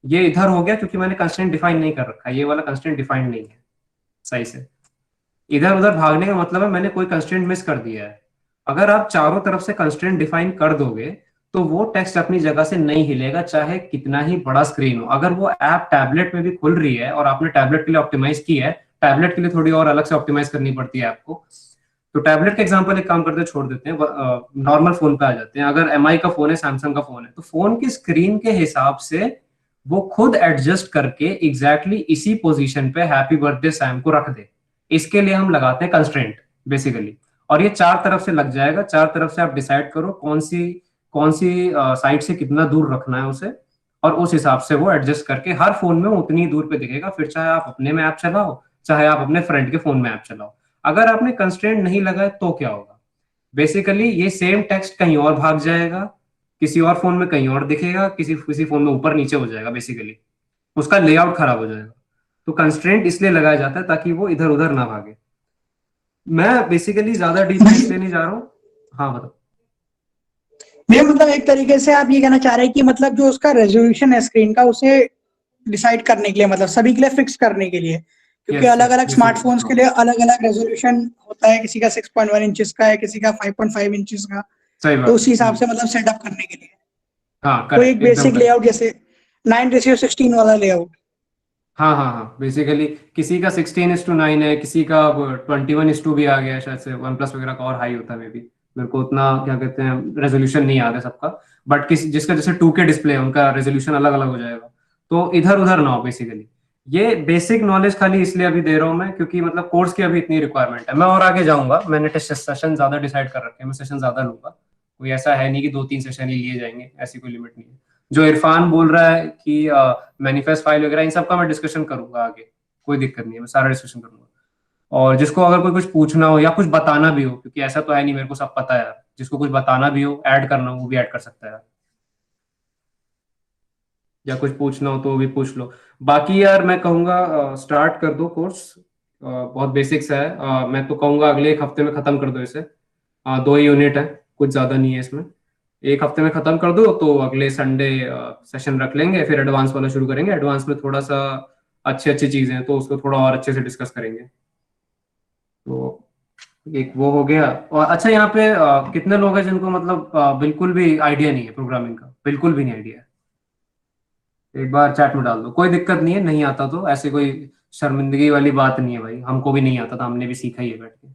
S1: ये इधर हो गया क्योंकि मैंने कंस्ट्रेंट डिफाइन नहीं कर रखा है, ये वाला कंस्ट्रेंट डिफाइन नहीं है सही से। इधर उधर भागने का मतलब है मैंने कोई कंस्ट्रेंट मिस कर दिया है। अगर आप चारों तरफ से कंस्ट्रेंट डिफाइन कर दोगे तो वो टेक्स्ट अपनी जगह से नहीं हिलेगा, चाहे कितना ही बड़ा स्क्रीन हो। अगर वो ऐप टैबलेट में भी खुल रही है और आपने टैबलेट के लिए ऑप्टिमाइज की है, टैबलेट के लिए थोड़ी और अलग से ऑप्टिमाइज करनी पड़ती है आपको। तो टैबलेट का एग्जांपल एक काम करते छोड़ देते हैं, नॉर्मल फोन पे आ जाते हैं। अगर एमआई का फोन है, सैमसंग का फोन है, तो फोन की स्क्रीन के हिसाब से वो खुद एडजस्ट करके एग्जैक्टली इसी पोजीशन पे हैप्पी बर्थडे सैम को रख दे। इसके लिए हम लगाते हैं कंस्ट्रेंट बेसिकली। और ये चार तरफ से लग जाएगा, चार तरफ से आप डिसाइड करो कौन सी साइड से कितना दूर रखना है उसे, और उस हिसाब से वो एडजस्ट करके हर फोन में उतनी दूर पे दिखेगा। फिर चाहे आप अपने में ऐप चलाओ, चाहे आप अपने फ्रेंड के फोन में ऐप चलाओ। अगर आपने कंस्ट्रेंट नहीं लगाए तो क्या होगा, बेसिकली ये सेम टेक्स्ट कहीं और भाग जाएगा, किसी और फोन में कहीं और दिखेगा, किसी किसी फोन में ऊपर नीचे हो जाएगा, बेसिकली उसका लेआउट खराब हो जाएगा। तो कंस्ट्रेंट इसलिए लगाया जाता है ताकि वो इधर उधर ना भागे। मैं बेसिकली ज्यादा डीप में इसलिए नहीं जा रहा हूँ। हाँ बताओ।
S6: ये मतलब एक तरीके से आप ये कहना चाह रहे हैं कि मतलब जो उसका रेजोल्यूशन है स्क्रीन का, उसे डिसाइड करने के लिए, मतलब सभी के लिए फिक्स करने के लिए, क्योंकि
S1: Yes,
S6: अलग अलग
S1: yes,
S6: स्मार्टफोन्स
S1: yes,
S6: के लिए अलग अलग रेजोल्यूशन होता है। किसी का 6.1 इंचेस का है, किसी का 5.5 इंचेस का।
S1: सही बात।
S6: तो उस हिसाब से मतलब सेटअप करने के लिए
S1: हाँ
S6: कोई एक
S1: करेक्ट, एकदम
S6: बेसिक
S1: करेक्ट।
S6: लेआउट, जैसे 9:16 वाला लेआउट।
S1: हाँ हाँ हाँ, बेसिकली किसी का 16:9 है, किसी का 21:2 भी आ गया है शायद से, वन प्लस वगैरह का और हाई होता है मे बी। मेरे को उतना क्या कहते हैं रेजोल्यूशन नहीं याद है सबका, बट किसी जिसका जैसे 2K डिस्प्ले है उनका रेजोल्यूशन अलग अलग हो जाएगा। तो इधर उधर ना हो बेसिकली। ये बेसिक नॉलेज खाली इसलिए अभी दे रहा हूँ मैं क्योंकि मतलब कोर्स की अभी इतनी रिक्वायरमेंट है। मैं और आगे जाऊंगा, मैंने टेस्ट सेशन ज्यादा डिसाइड कर रखे हैं, मैं सेशन ज्यादा लूंगा। कोई ऐसा है नहीं कि 2-3 सेशन ही लिए जाएंगे, ऐसी कोई लिमिट नहीं है। जो इरफान बोल रहा है कि मैनिफेस्ट फाइल वगैरह, इन सब का मैं डिस्कशन करूंगा आगे, कोई दिक्कत नहीं है, मैं सारा डिस्कशन करूंगा। और जिसको अगर कोई कुछ पूछना हो या कुछ बताना भी हो, क्योंकि ऐसा तो है नहीं मेरे को सब पता है यार, जिसको कुछ बताना भी हो, ऐड करना हो, वो भी ऐड कर सकता है यार, या कुछ पूछना हो तो वो भी पूछ लो। बाकी यार मैं कहूंगा स्टार्ट कर दो कोर्स, बहुत बेसिक्स है। मैं तो कहूंगा अगले एक हफ्ते में खत्म कर दो इसे। 2 यूनिट है, कुछ ज्यादा नहीं है इसमें। एक हफ्ते में खत्म कर दो तो अगले संडे सेशन रख लेंगे, फिर एडवांस वाला शुरू करेंगे। एडवांस में थोड़ा सा अच्छी अच्छी चीजें हैं तो उसको थोड़ा और अच्छे से डिस्कस करेंगे। तो एक वो हो गया। और अच्छा यहाँ पे कितने लोग हैं जिनको मतलब बिल्कुल भी आइडिया नहीं है प्रोग्रामिंग का, बिल्कुल भी नहीं आइडिया है? एक बार चैट में डाल दो, कोई दिक्कत नहीं है, नहीं आता तो ऐसे कोई शर्मिंदगी वाली बात नहीं है भाई, हमको भी नहीं आता था, हमने भी सीखा ही है बैठ के।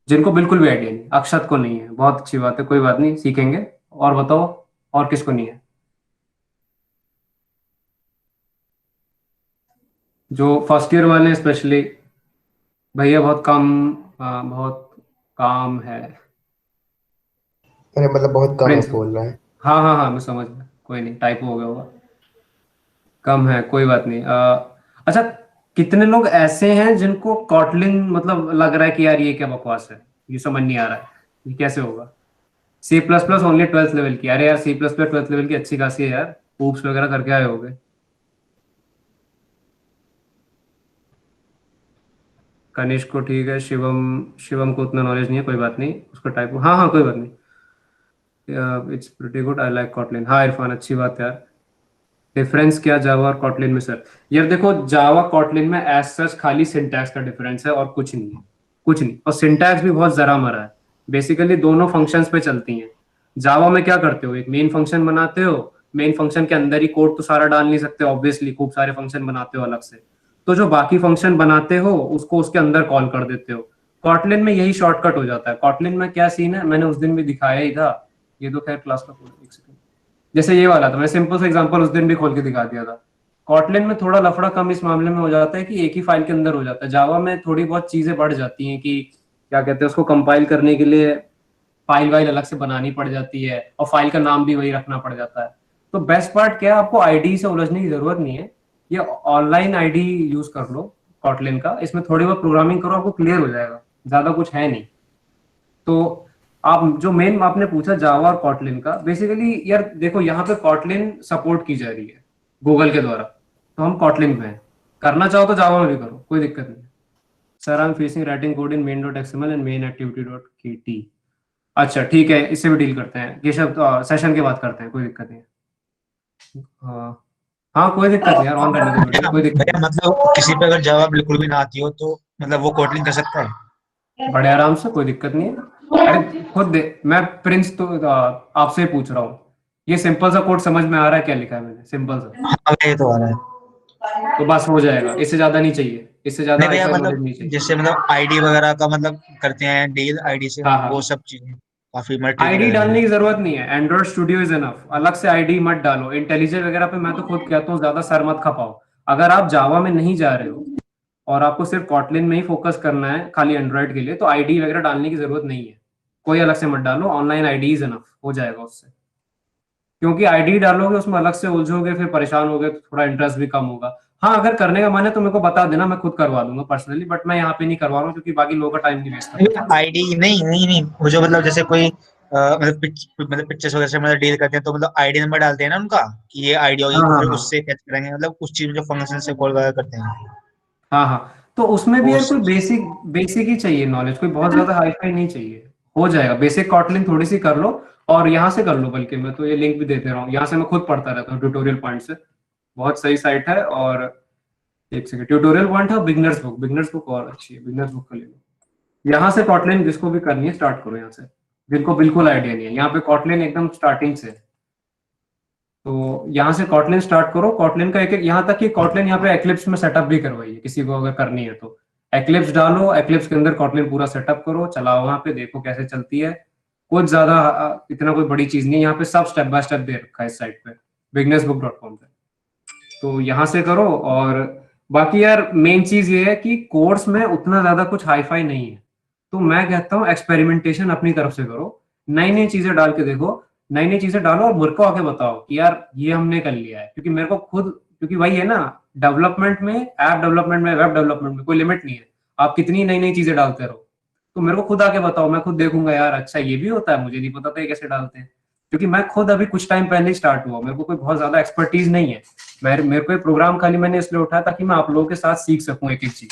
S1: जिनको बिल्कुल भी आइडिया नहीं, अक्षत को नहीं है, बहुत अच्छी बात है, कोई बात नहीं, सीखेंगे। और बताओ, और किसको नहीं है? जो फर्स्ट ईयर वाले स्पेशली, भैया बहुत कम, बहुत काम है।
S2: अरे मतलब बहुत कम है
S1: प्रिंस,
S2: बोल रहा है।
S1: हाँ हाँ हाँ मैं समझ गया, कोई नहीं, टाइप हो गया होगा, कम है कोई बात नहीं। अच्छा, कितने लोग ऐसे हैं जिनको कॉटलिन मतलब लग रहा है कि यार ये क्या बकवास है, ये समझ नहीं आ रहा है, ये कैसे होगा? C plus plus only 12th level की? अरे यार सी प्लस प्लस 12th लेवल की अच्छी खासी है यार, ऊप्स वगैरह करके आए होगे। कनिष्क को ठीक है, शिवम, शिवम को उतना नॉलेज नहीं है, कोई बात नहीं, उसको टाइप, हाँ हाँ कोई बात नहीं। It's pretty good, I like Kotlin. हाँ इरफान अच्छी बात है यार। डिफरेंस क्या जावा और कॉटलिन में सर? यार देखो, जावा कॉटलिन में एज सच खाली सिंटैक्स का डिफरेंस है और कुछ नहीं है, कुछ नहीं। और सिंटैक्स भी बहुत जरा मरा है, बेसिकली दोनों फंक्शंस पे चलती हैं। जावा में क्या करते हो, एक मेन फंक्शन बनाते हो, मेन फंक्शन के अंदर ही कोड तो सारा डाल नहीं सकते ऑब्वियसली, खूब सारे फंक्शन बनाते हो अलग से, तो जो बाकी फंक्शन बनाते हो उसको उसके अंदर कॉल कर देते हो। कॉटलिन में यही शॉर्टकट हो जाता है। कॉटलिन में क्या सीन है, मैंने उस दिन भी दिखाया ही था, ये तो खैर क्लास का कोड, एक सेकंड, जैसे ये वाला था, मैं सिंपल सा एग्जांपल उस दिन भी खोल के दिखा दिया था। कॉटलिन में थोड़ा लफड़ा कम इस मामले में हो जाता है कि एक ही फाइल के अंदर हो जाता है। जावा में थोड़ी बहुत चीजें बढ़ जाती हैं कि क्या कहते हैं उसको कंपाइल करने के लिए फाइल वाइल अलग से बनानी पड़ जाती है, और फाइल का नाम भी वही रखना पड़ जाता है। तो बेस्ट पार्ट क्या है, आपको आईडी से उलझने की जरूरत नहीं है, ये ऑनलाइन आईडी यूज कर लो कॉटलिन का, इसमें थोड़ी बहुत प्रोग्रामिंग करो, आपको क्लियर हो जाएगा, ज्यादा कुछ है नहीं। तो आप जो मेन आपने पूछा जावा और कॉटलिन का, बेसिकली यार देखो यहाँ पे कॉटलिन सपोर्ट की जा रही है गूगल के द्वारा, तो हम कॉटलिन पे हैं। करना चाहो तो जावा में भी करो, कोई दिक्कत नहीं। Sir I am facing writing code in main.xml and main activity dot kt। अच्छा ठीक है, इससे भी डील करते हैं, ये सब सेशन के बाद करते हैं, कोई दिक्कत नहीं है। हाँ हाँ कोई दिक्कत नहीं यार, ऑन रहने दो वीडियो, कोई दिक्कत
S5: भैया मतलब किसी पे अगर जावा बिल्कुल भी ना आती हो तो मतलब वो कोटलिंग कर सकता है?
S1: नहीं, बड़े आराम से, कोई दिक्कत नहीं है। अरे खुद दे, मैं प्रिंस तो आपसे ही पूछ रहा हूँ, ये सिंपल सा कोड समझ में आ रहा है क्या लिखा है मैंने, सिंपल सा,
S5: हाँ भैया, ये तो आ रहा है।
S1: तो बस हो जाएगा, इससे ज्यादा नहीं चाहिए, इससे ज्यादा
S5: नहीं भैया,
S1: हाईफाई नॉलेज
S5: मतलब
S1: नहीं चाहिए।
S5: जैसे मतलब आईडी वगैरह का मतलब करते हैं डील आईडी से,
S1: हाँ
S5: वो
S1: हाँ,
S5: सब चीजें काफी मतलब ट्रिकी
S1: आईडी
S5: लग रही
S1: डालने
S5: है।
S1: की जरूरत नहीं है, एंड्रॉइड स्टूडियो इज एनफ, अलग से आईडी मत डालो। इंटेलिजेंट वगैरह पे मैं तो खुद कहता हूँ ज्यादा सर मत खपाओ। अगर आप जावा में नहीं जा रहे हो और आपको सिर्फ कॉटलिन में ही फोकस करना है खाली एंड्रॉइड के लिए, तो आईडी वगैरह डालने की जरूरत नहीं है, कोई अलग से मत डालो, ऑनलाइन आईडी इज एनफ, हो जाएगा उससे। क्योंकि आईडी डालोगे उसमें अलग से उलझोगे, फिर परेशान होगे, तो थोड़ा इंटरेस्ट भी कम होगा। हाँ अगर करने का मन है तो मेरे को बता देना, मैं खुद करवा दूंगा पर्सनली, बट मैं यहाँ पे नहीं करवा रहा हूँ क्योंकि बाकी लोगों का टाइम नहीं वेस्ट करना चाहता।
S5: आईडी नहीं नहीं नहीं, वो जो मतलब जैसे कोई मतलब पिक्चर्स वगैरह से मतलब डील करते हैं तो मतलब आईडी नंबर डालते हैं ना उनका कि ये आईडी होगी,
S1: हाँ
S5: तो
S1: हाँ
S5: फिर
S1: हाँ
S5: उससे कैच करेंगे मतलब उस चीज में जो फंक्शन से कॉल वगैरह करते हैं
S1: हाँ हाँ, तो उसमें भी
S5: वो
S1: यार कोई
S5: सब।
S1: बेसिक बेसिक ही चाहिए नॉलेज, कोई बहुत ज्यादा हाई फाई नहीं चाहिए, हो जाएगा। बेसिक कॉटलिन थोड़ी सी कर लो, और यहाँ से कर लो, बल्कि मैं तो ये लिंक भी देते रहा हूँ, यहाँ से मैं खुद पढ़ता रहता हूँ ट्यूटोरियल पॉइंट से, बहुत सही साइट है। और एक सेकंड, ट्यूटोरियल पॉइंट है, बिगनर्स बुक, बिगनर्स बुक और अच्छी है, बिगनर्स बुक का ले लो। यहाँ से कॉटलिन जिसको भी करनी है स्टार्ट करो यहाँ से, जिनको बिल्कुल आइडिया नहीं है, यहाँ पे कॉटलिन एकदम स्टार्टिंग से है। तो यहाँ से कॉटलिन स्टार्ट करो, कॉटलिन का एक एक, यहाँ तक कि कॉटलिन यहाँ पे एक्लिप्स में सेटअप भी करवाइए किसी को अगर करनी है तो। एक्लिप्स डालो, एक्लिप्स के अंदर कॉटलिन पूरा सेटअप करो, चलाओ वहाँ पे, देखो कैसे चलती है। कुछ ज्यादा इतना कोई बड़ी चीज नहीं है, यहाँ पे सब स्टेप बाय स्टेप दे रखा है इस साइट पे, bignessbook.com पे। तो यहाँ से करो। और बाकी यार मेन चीज ये है कि कोर्स में उतना ज्यादा कुछ हाईफाई नहीं है, तो मैं कहता हूँ एक्सपेरिमेंटेशन अपनी तरफ से करो, नई नई चीजें डाल के देखो, नई नई चीजें डालो और मेरे को आके बताओ कि यार ये हमने कर लिया है। क्योंकि मेरे को खुद, क्योंकि वही है ना, डेवलपमेंट में, ऐप डेवलपमेंट में, वेब डेवलपमेंट में कोई लिमिट नहीं है, आप कितनी नई नई चीजें डालते रहो। तो मेरे को खुद आके बताओ, मैं खुद देखूंगा यार, अच्छा ये भी होता है, मुझे नहीं पता था ये कैसे डालते हैं। क्योंकि मैं खुद अभी कुछ टाइम पहले ही स्टार्ट हुआ, मेरे को कोई बहुत ज्यादा एक्सपर्टीज नहीं है। मेरे को ये प्रोग्राम खाली मैंने इसलिए उठाया ताकि मैं आप लोगों के साथ सीख सकूं एक एक चीज।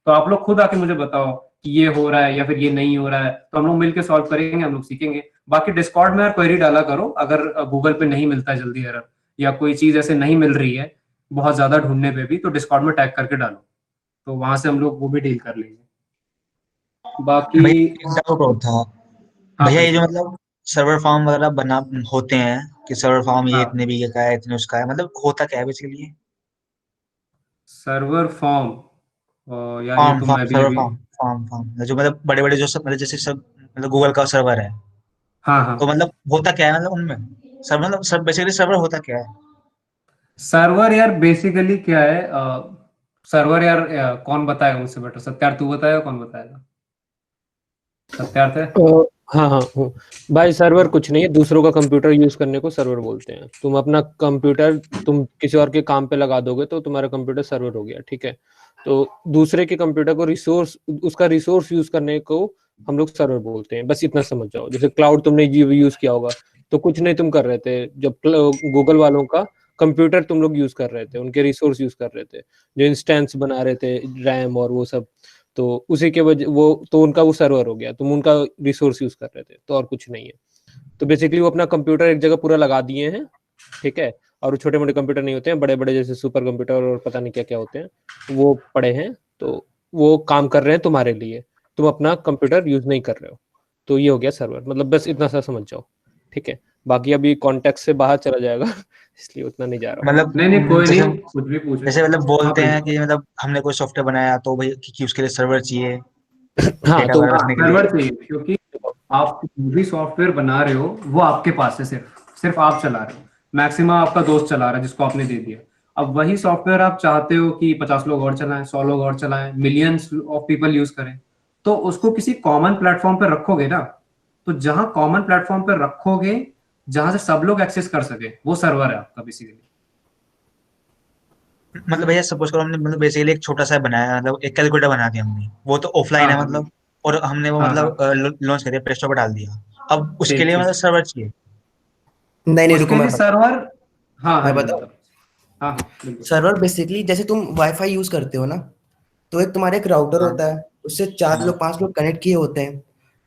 S1: तो आप लोग खुद आके मुझे बताओ कि ये हो रहा है या फिर ये नहीं हो रहा है, तो हम लोग मिलकर सॉल्व करेंगे, हम लोग सीखेंगे। बाकी डिस्कॉर्ड में यार क्वेरी डाला करो, अगर गूगल पे नहीं मिलता है जल्दी एरर, या कोई चीज ऐसे नहीं मिल रही है बहुत ज्यादा ढूंढने पे भी, तो डिस्कॉर्ड में टैग करके डालो, तो वहां से हम लोग वो भी डील कर लेंगे। बाकी
S5: भैया एक डाउट और था।
S1: हाँ
S5: भैया ये
S1: प्लीज।
S5: जो मतलब सर्वर फार्म वगैरह बना होते हैं कि सर्वर फार्म ये
S1: हाँ
S5: इतने बीघे का है, इतने उसका है, मतलब होता क्या है बेसिकली?
S1: सर्वर फॉर्म, यार ये
S5: फार्म
S1: तो
S5: फार्म
S1: मैं भी
S5: सर्वर
S1: अभी,
S5: फार्म फार्म फार्म जो मतलब बड़े बड़े जो सब मतलब जैसे सब मतलब गूगल का सर्वर है,
S1: हाँ हाँ,
S5: तो मतलब होता क्या है मतलब उनमें सब मतलब सब बेसिकली सर्वर होता क्या है?
S1: सर्वर यार बेसिकली क्या है, सर्वर यार कौन बताएगा मुझसे बेटर, सत्यार्थ तू बताएगा, कौन बताएगा, सत्यार्थ है।
S7: हाँ हाँ हाँ। भाई सर्वर कुछ नहीं है, दूसरों का कंप्यूटर यूज करने को सर्वर बोलते हैं। तुम अपना कंप्यूटर तुम किसी और के काम पे लगा दोगे तो तुम्हारा कंप्यूटर सर्वर हो गया, ठीक है। तो दूसरे के कंप्यूटर को रिसोर्स, उसका रिसोर्स यूज करने को हम लोग सर्वर बोलते हैं, बस इतना समझ जाओ। जैसे क्लाउड तुमने यूज किया होगा, तो कुछ नहीं तुम कर रहे थे, जब गूगल वालों का कंप्यूटर तुम लोग यूज कर रहे थे, उनके रिसोर्स यूज कर रहे थे, जो इंस्टेंस बना रहे थे, रैम और वो सब, तो उसी के वजह वो तो उनका वो सर्वर हो गया, तुम उनका रिसोर्स यूज कर रहे थे, तो और कुछ नहीं है। तो बेसिकली वो अपना कंप्यूटर एक जगह पूरा लगा दिए हैं, ठीक है। और छोटे मोटे कंप्यूटर नहीं होते हैं, बड़े बड़े जैसे सुपर कंप्यूटर और पता नहीं क्या क्या होते हैं, वो पड़े हैं, तो वो काम कर रहे हैं तुम्हारे लिए, तुम अपना कंप्यूटर यूज नहीं कर रहे हो। तो ये हो गया सर्वर, मतलब बस इतना सा समझ जाओ, ठीक है। बाकी अभी कॉन्टेक्स्ट से बाहर चला जाएगा इसलिए उतना नहीं जा रहा हूँ।
S5: मतलब
S1: नहीं नहीं कोई
S5: जैसे
S1: नहीं, कुछ भी पूछो।
S5: जैसे मतलब
S1: हाँ
S5: बोलते
S1: प्लीज।
S5: हैं कि मतलब हमने कोई सॉफ्टवेयर बनाया तो भाई कि उसके लिए सर्वर चाहिए
S7: हाँ
S5: डेटा
S7: तो
S5: वगैरह
S1: हाँ
S5: रखने के लिए।
S1: सर्वर चाहिए, क्योंकि आप जो भी सॉफ्टवेयर बना रहे हो वो आपके पास है, सिर्फ सिर्फ आप चला रहे हो, मैक्सिमम आपका दोस्त चला रहा है जिसको आपने दे दिया। अब वही सॉफ्टवेयर आप चाहते हो कि 50 लोग और चलाएं, 100 लोग और चलाएं, मिलियंस ऑफ पीपल यूज करें, तो उसको किसी कॉमन प्लेटफॉर्म पर रखोगे ना। तो जहां कॉमन प्लेटफॉर्म पर रखोगे, जहां से सब लोग एक्सेस कर सके, वो सर्वर है आपका बेसिकली।
S5: मतलब भैया सपोज करो हमने मतलब बेसिकली एक छोटा सा बनाया, मतलब एक कैलकुलेटर बना दिया हमने, वो तो ऑफलाइन
S1: हाँ
S5: है
S1: हाँ
S5: मतलब, और हमने वो
S1: हाँ हाँ
S5: मतलब लॉन्च कर दिया, प्ले स्टोर पर डाल दिया। अब उसके
S1: सेम
S5: लिए
S1: चीज।
S5: मतलब सर्वर चाहिए।
S2: नहीं रुको
S1: उसके
S2: मैं
S1: लिए सर्वर, हाँ हाँ
S2: मैं
S1: जी,
S2: बताऊं।
S1: मतलब हाँ हाँ बिल्कुल।
S2: सर्वर बेसिकली जैसे तुम वाईफाई यूज करते हो ना, तो एक तुम्हारा एक राउटर
S5: हाँ
S2: होता है, उससे 4 लोग 5 लोग कनेक्ट किए होते हैं।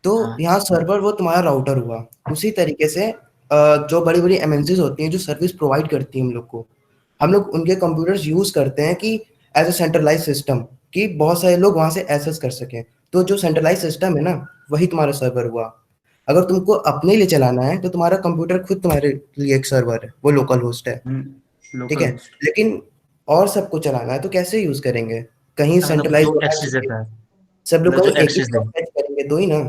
S2: तो
S5: हाँ
S2: यहाँ सर्वर वो तुम्हारा राउटर हुआ। उसी तरीके से जो बड़ी बड़ी एमएनसीज होती हैं जो सर्विस प्रोवाइड करती हैं हम लोग उनके कंप्यूटर्स यूज करते हैं कि एज अ सेंट्रलाइज सिस्टम, कि बहुत सारे लोग वहां से एक्सेस कर सकें। तो जो सेंट्रलाइज सिस्टम है ना, वही तुम्हारा सर्वर हुआ। अगर तुमको अपने लिए चलाना है तो तुम्हारा कंप्यूटर खुद तुम्हारे लिए एक सर्वर है, वो लोकल होस्ट है। ठीक
S1: लोकल
S2: है,
S1: होस्ट।
S2: लेकिन और सबको चलाना है तो कैसे यूज करेंगे? कहीं
S5: मतलब
S2: सेंट्रलाइज
S5: जो
S2: होना
S5: एक्सेस
S2: चाहिए।
S5: देता है,
S2: सब लोग
S5: मतलब जो
S2: कहीं एक ही
S5: एक्सेस दे।
S2: एक्सेस करेंगे तो ही ना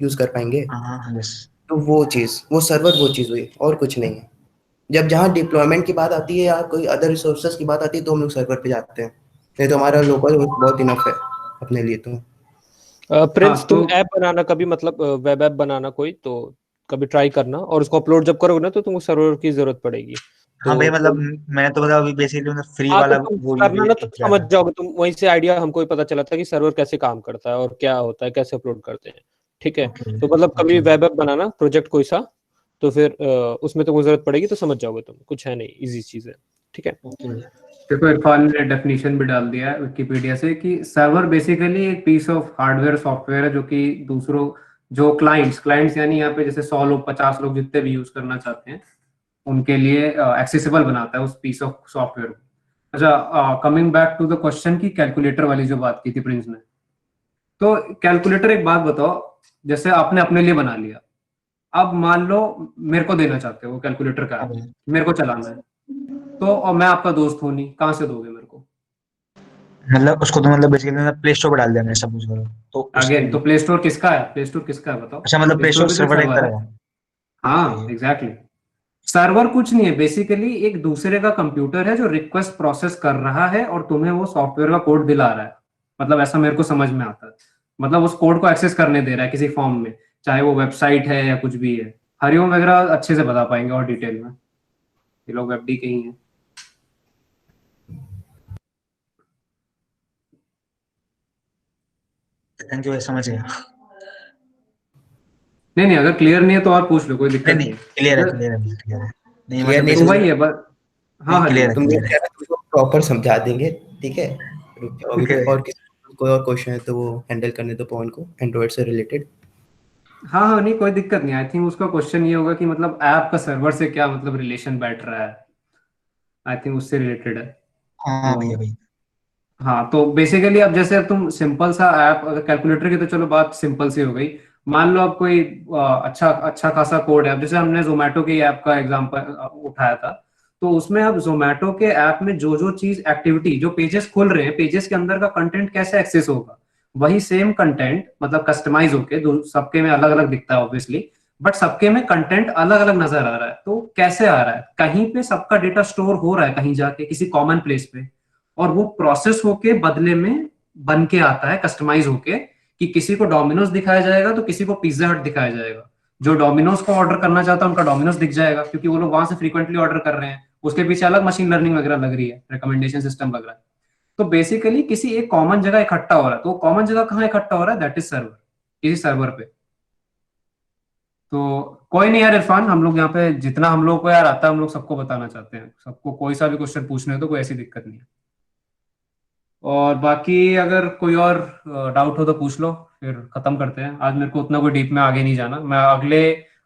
S2: यूज कर पाएंगे।
S5: हाँ हाँ यस।
S2: तो वो चीज, वो सर्वर वो चीज हुई और कुछ नहीं है। जब जहाँ डिप्लॉयमेंट की बात आती है या कोई अदर रिसोर्सेज की बात आती है तो हम लोग सर्वर पे जाते हैं, नहीं तो हमारा लोकल बहुत इनफ है अपने लिए तो।
S7: प्रिंस
S1: हाँ
S7: तुम
S1: तो
S7: ऐप बनाना कभी मतलब वेब ऐप बनाना कोई तो कभी ट्राई करना, और उसको अपलोड जब करोगे ना तो तुमको सर्वर की जरूरत पड़ेगी।
S5: हाँ भैया, मतलब
S7: तो
S5: मैंने तो मतलब अभी बेसिकली मतलब फ्री
S7: हाँ, तो
S5: वाला
S7: तुम
S5: वो
S7: करना ना तो
S5: किया
S7: समझ
S5: था।
S7: जाओगे तुम, वहीं से आइडिया हमको ही पता चला था कि सर्वर कैसे काम करता है और क्या होता है, कैसे अपलोड करते हैं। ठीक है,
S5: ओके
S7: तो मतलब कभी
S5: ओके।
S7: वेब ऐप बनाना प्रोजेक्ट कोई सा, तो फिर उसमें तुमको जरूरत पड़ेगी तो समझ जाओगे तुम, कुछ है नहीं, इजी चीज है। ठीक है।
S5: ओके।
S1: देखो इरफान ने डेफिनेशन भी डाल दिया है विकिपीडिया से कि सर्वर बेसिकली एक पीस ऑफ हार्डवेयर सॉफ्टवेयर है जो कि दूसरों, जो क्लाइंट्स क्लाइंट्स यानी यहाँ पे जैसे 100 लोग 50 लोग जितने भी यूज करना चाहते हैं उनके लिए एक्सेसिबल बनाता है उस पीस ऑफ सॉफ्टवेयर को। अच्छा, coming back to the question की कैलकुलेटर वाली जो बात की थी प्रिंस ने, तो कैलकुलेटर एक बात बताओ, जैसे आपने अपने लिए बना लिया, अब मान लो मेरे को देना चाहते हो कैलकुलेटर का
S5: हाँ
S1: app,
S5: भैया,
S1: मेरे को चलाना है, तो और मैं आपका दोस्त हूं नहीं, कहाँ से दोगे मेरे को?
S5: मतलब उसको तो मतलब बेसिकली मतलब प्ले स्टोर पे डाल दिया मैंने सब कुछ करो तो उसके
S1: अगेन, तो
S5: लिए।
S1: प्ले स्टोर किसका है? प्ले स्टोर किसका है बताओ?
S5: अच्छा, मतलब
S1: प्ले
S5: प्ले
S1: स्टोर
S5: स्टोर
S1: भी तो एक
S5: सर्वर एक
S1: सर्वर है।
S5: तरह है। ओके।
S1: हाँ एग्जैक्टली, सर्वर कुछ नहीं है, बेसिकली एक दूसरे का कंप्यूटर है जो रिक्वेस्ट प्रोसेस कर रहा है और तुम्हें वो सॉफ्टवेयर का कोड दिला रहा है। मतलब ऐसा मेरे को समझ में आता है, मतलब उस कोड को एक्सेस करने दे रहा है किसी फॉर्म में, चाहे वो वेबसाइट है या कुछ भी है। हरिओम वगैरह अच्छे से बता पाएंगे और डिटेल में, ये लोग वेब डी के ही हैं।
S5: थैंक यू, समझ गया।
S1: नहीं नहीं, अगर क्लियर नहीं है तो और पूछ लो, कोई
S5: नहीं
S1: दिक्कत
S5: नहीं,
S1: नहीं है।
S5: क्लियर है
S1: अगर
S5: क्लियर है क्लियर है। नहीं
S2: क्लियर
S5: मतलब
S2: नहीं
S1: तो
S2: तो
S5: बेसिकली
S1: वही है बस। हाँ
S5: नहीं,
S1: हाँ जी
S5: क्लियर है
S2: तुम
S1: बताओ।
S5: क्लियर
S2: लोग
S5: है।
S2: क्या है, तुमको प्रॉपर समझा देंगे। ठीक है, रुक जाओ अभी,
S5: ओके।
S2: और किसी कोई और क्वेश्चन है तो वो हैंडल करने दो पवन को, एंड्रॉइड से रिलेटेड।
S1: हाँ हाँ, नहीं कोई दिक्कत नहीं, आई थिंक उसका क्वेश्चन ये होगा कि मतलब ऐप का सर्वर से क्या मतलब रिलेशन बैठ रहा है, आई थिंक उससे रिलेटेड है।
S5: हाँ भैया
S1: तो
S5: भाई।
S1: हाँ, तो बेसिकली अब जैसे अब तुम सिंपल सा ऐप, अगर कैलकुलेटर की तो चलो बात सिंपल सी हो गई। मान लो अब कोई अच्छा अच्छा खासा कोड है, अब जैसे हमने जोमेटो की ऐप का एग्जांपल उठाया था, तो उसमें अब जोमेटो के ऐप में जो जो चीज एक्टिविटी, जो पेजेस खुल रहे हैं, पेजेस के अंदर का कंटेंट कैसे एक्सेस होगा, वही सेम कंटेंट मतलब कस्टमाइज होके सबके में अलग अलग दिखता है ऑब्वियसली, बट सबके में कंटेंट अलग अलग नजर आ रहा है। तो कैसे आ रहा है? कहीं पे सबका डेटा स्टोर हो रहा है, कहीं जाके किसी कॉमन प्लेस पे, और वो प्रोसेस होके बदले में बन के आता है कस्टमाइज होके, कि किसी को डोमिनोज दिखाया जाएगा तो किसी को पिज्जा हट दिखाया जाएगा। जो डोमिनोज को ऑर्डर करना चाहता है उनका डोमिनोज दिख जाएगा, क्योंकि वो लोग वहां से फ्रीक्वेंटली ऑर्डर कर रहे हैं, उसके पीछे अलग मशीन लर्निंग वगैरह लग रही है, रिकमेंडेशन सिस्टम लग रहा है। तो बेसिकली किसी एक कॉमन जगह इकट्ठा हो रहा है, तो कॉमन जगह कहाँ इकट्ठा हो रहा है? दैट इज सर्वर, किसी सर्वर पे। तो कोई नहीं यार इरफान, हम लोग यहाँ पे जितना हम लोग को यार आता है हम लोग सबको बताना चाहते हैं, सबको कोई सा भी क्वेश्चन पूछने हो तो कोई ऐसी दिक्कत नहीं है। और बाकी अगर कोई और डाउट हो तो पूछ लो, फिर खत्म करते हैं। आज मेरे को उतना कोई डीप में आगे नहीं जाना, मैं अगले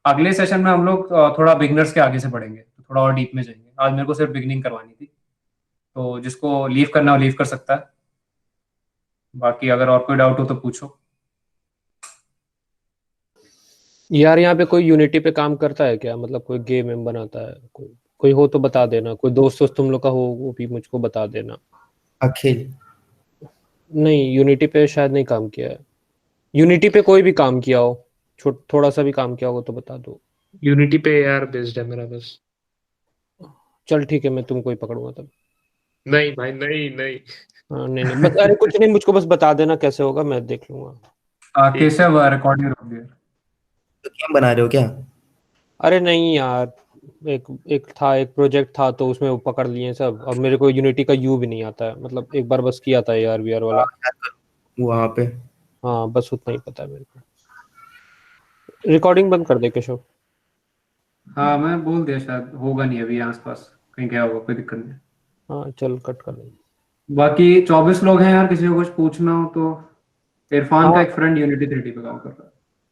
S1: अगले सेशन में हम लोग थोड़ा बिगनर्स के आगे से पढ़ेंगे, तो थोड़ा और डीप में जाएंगे। आज मेरे को सिर्फ बिगनिंग करवानी थी, तो जिसको लीव करना हो लीव कर सकता है। बाकी अगर और कोई डाउट हो तो पूछो।
S7: यार यहाँ पे कोई यूनिटी पे काम करता है क्या, मतलब कोई गेम वेम बनाता है कोई? कोई हो तो बता देना, कोई दोस्त वोस्त तुम लोग का हो वो भी मुझको बता देना।
S2: अखिल।
S7: नहीं, यूनिटी पे शायद नहीं काम किया है। यूनिटी पे कोई भी काम किया हो, थोड़ा सा भी काम किया हो तो बता दो।
S8: यूनिटी पे यार बेस्ड है मेरा बस।
S7: चल ठीक है, मैं तुमको ही पकड़ूंगा तब।
S8: नहीं भाई, नहीं नहीं।
S7: हाँ नहीं नहीं, बस अरे कुछ नहीं, मुझको बस बता देना कैसे होगा, मैं देख लूंगा।
S8: ठीक है।
S1: केशव रिकॉर्डिंग रोक दिया।
S2: तो गेम बना रहे हो क्या?
S7: अरे नहीं यार, एक एक प्रोजेक्ट था तो उसमें वो पकड़ लिए सब। अब मेरे को यूनिटी का यू भी नहीं आता है, मतलब एक बार बस किया था यार वीआर वाला।
S2: वहां पे।
S7: हाँ बस उतना ही पता है मेरे को। रिकॉर्डिंग बंद कर दे केशव।
S1: हाँ मैं बोल दिया, शायद होगा नहीं अभी आसपास, कहीं गया होगा, कोई दिक्कत नहीं।
S7: हाँ चल कट कर दे।
S1: बाकी 24 लोग हैं यार, किसी को कुछ पूछना हो तो। इरफान का
S7: हाँ
S1: एक फ्रेंड यूनिटी 3D पे काम कर रहा है।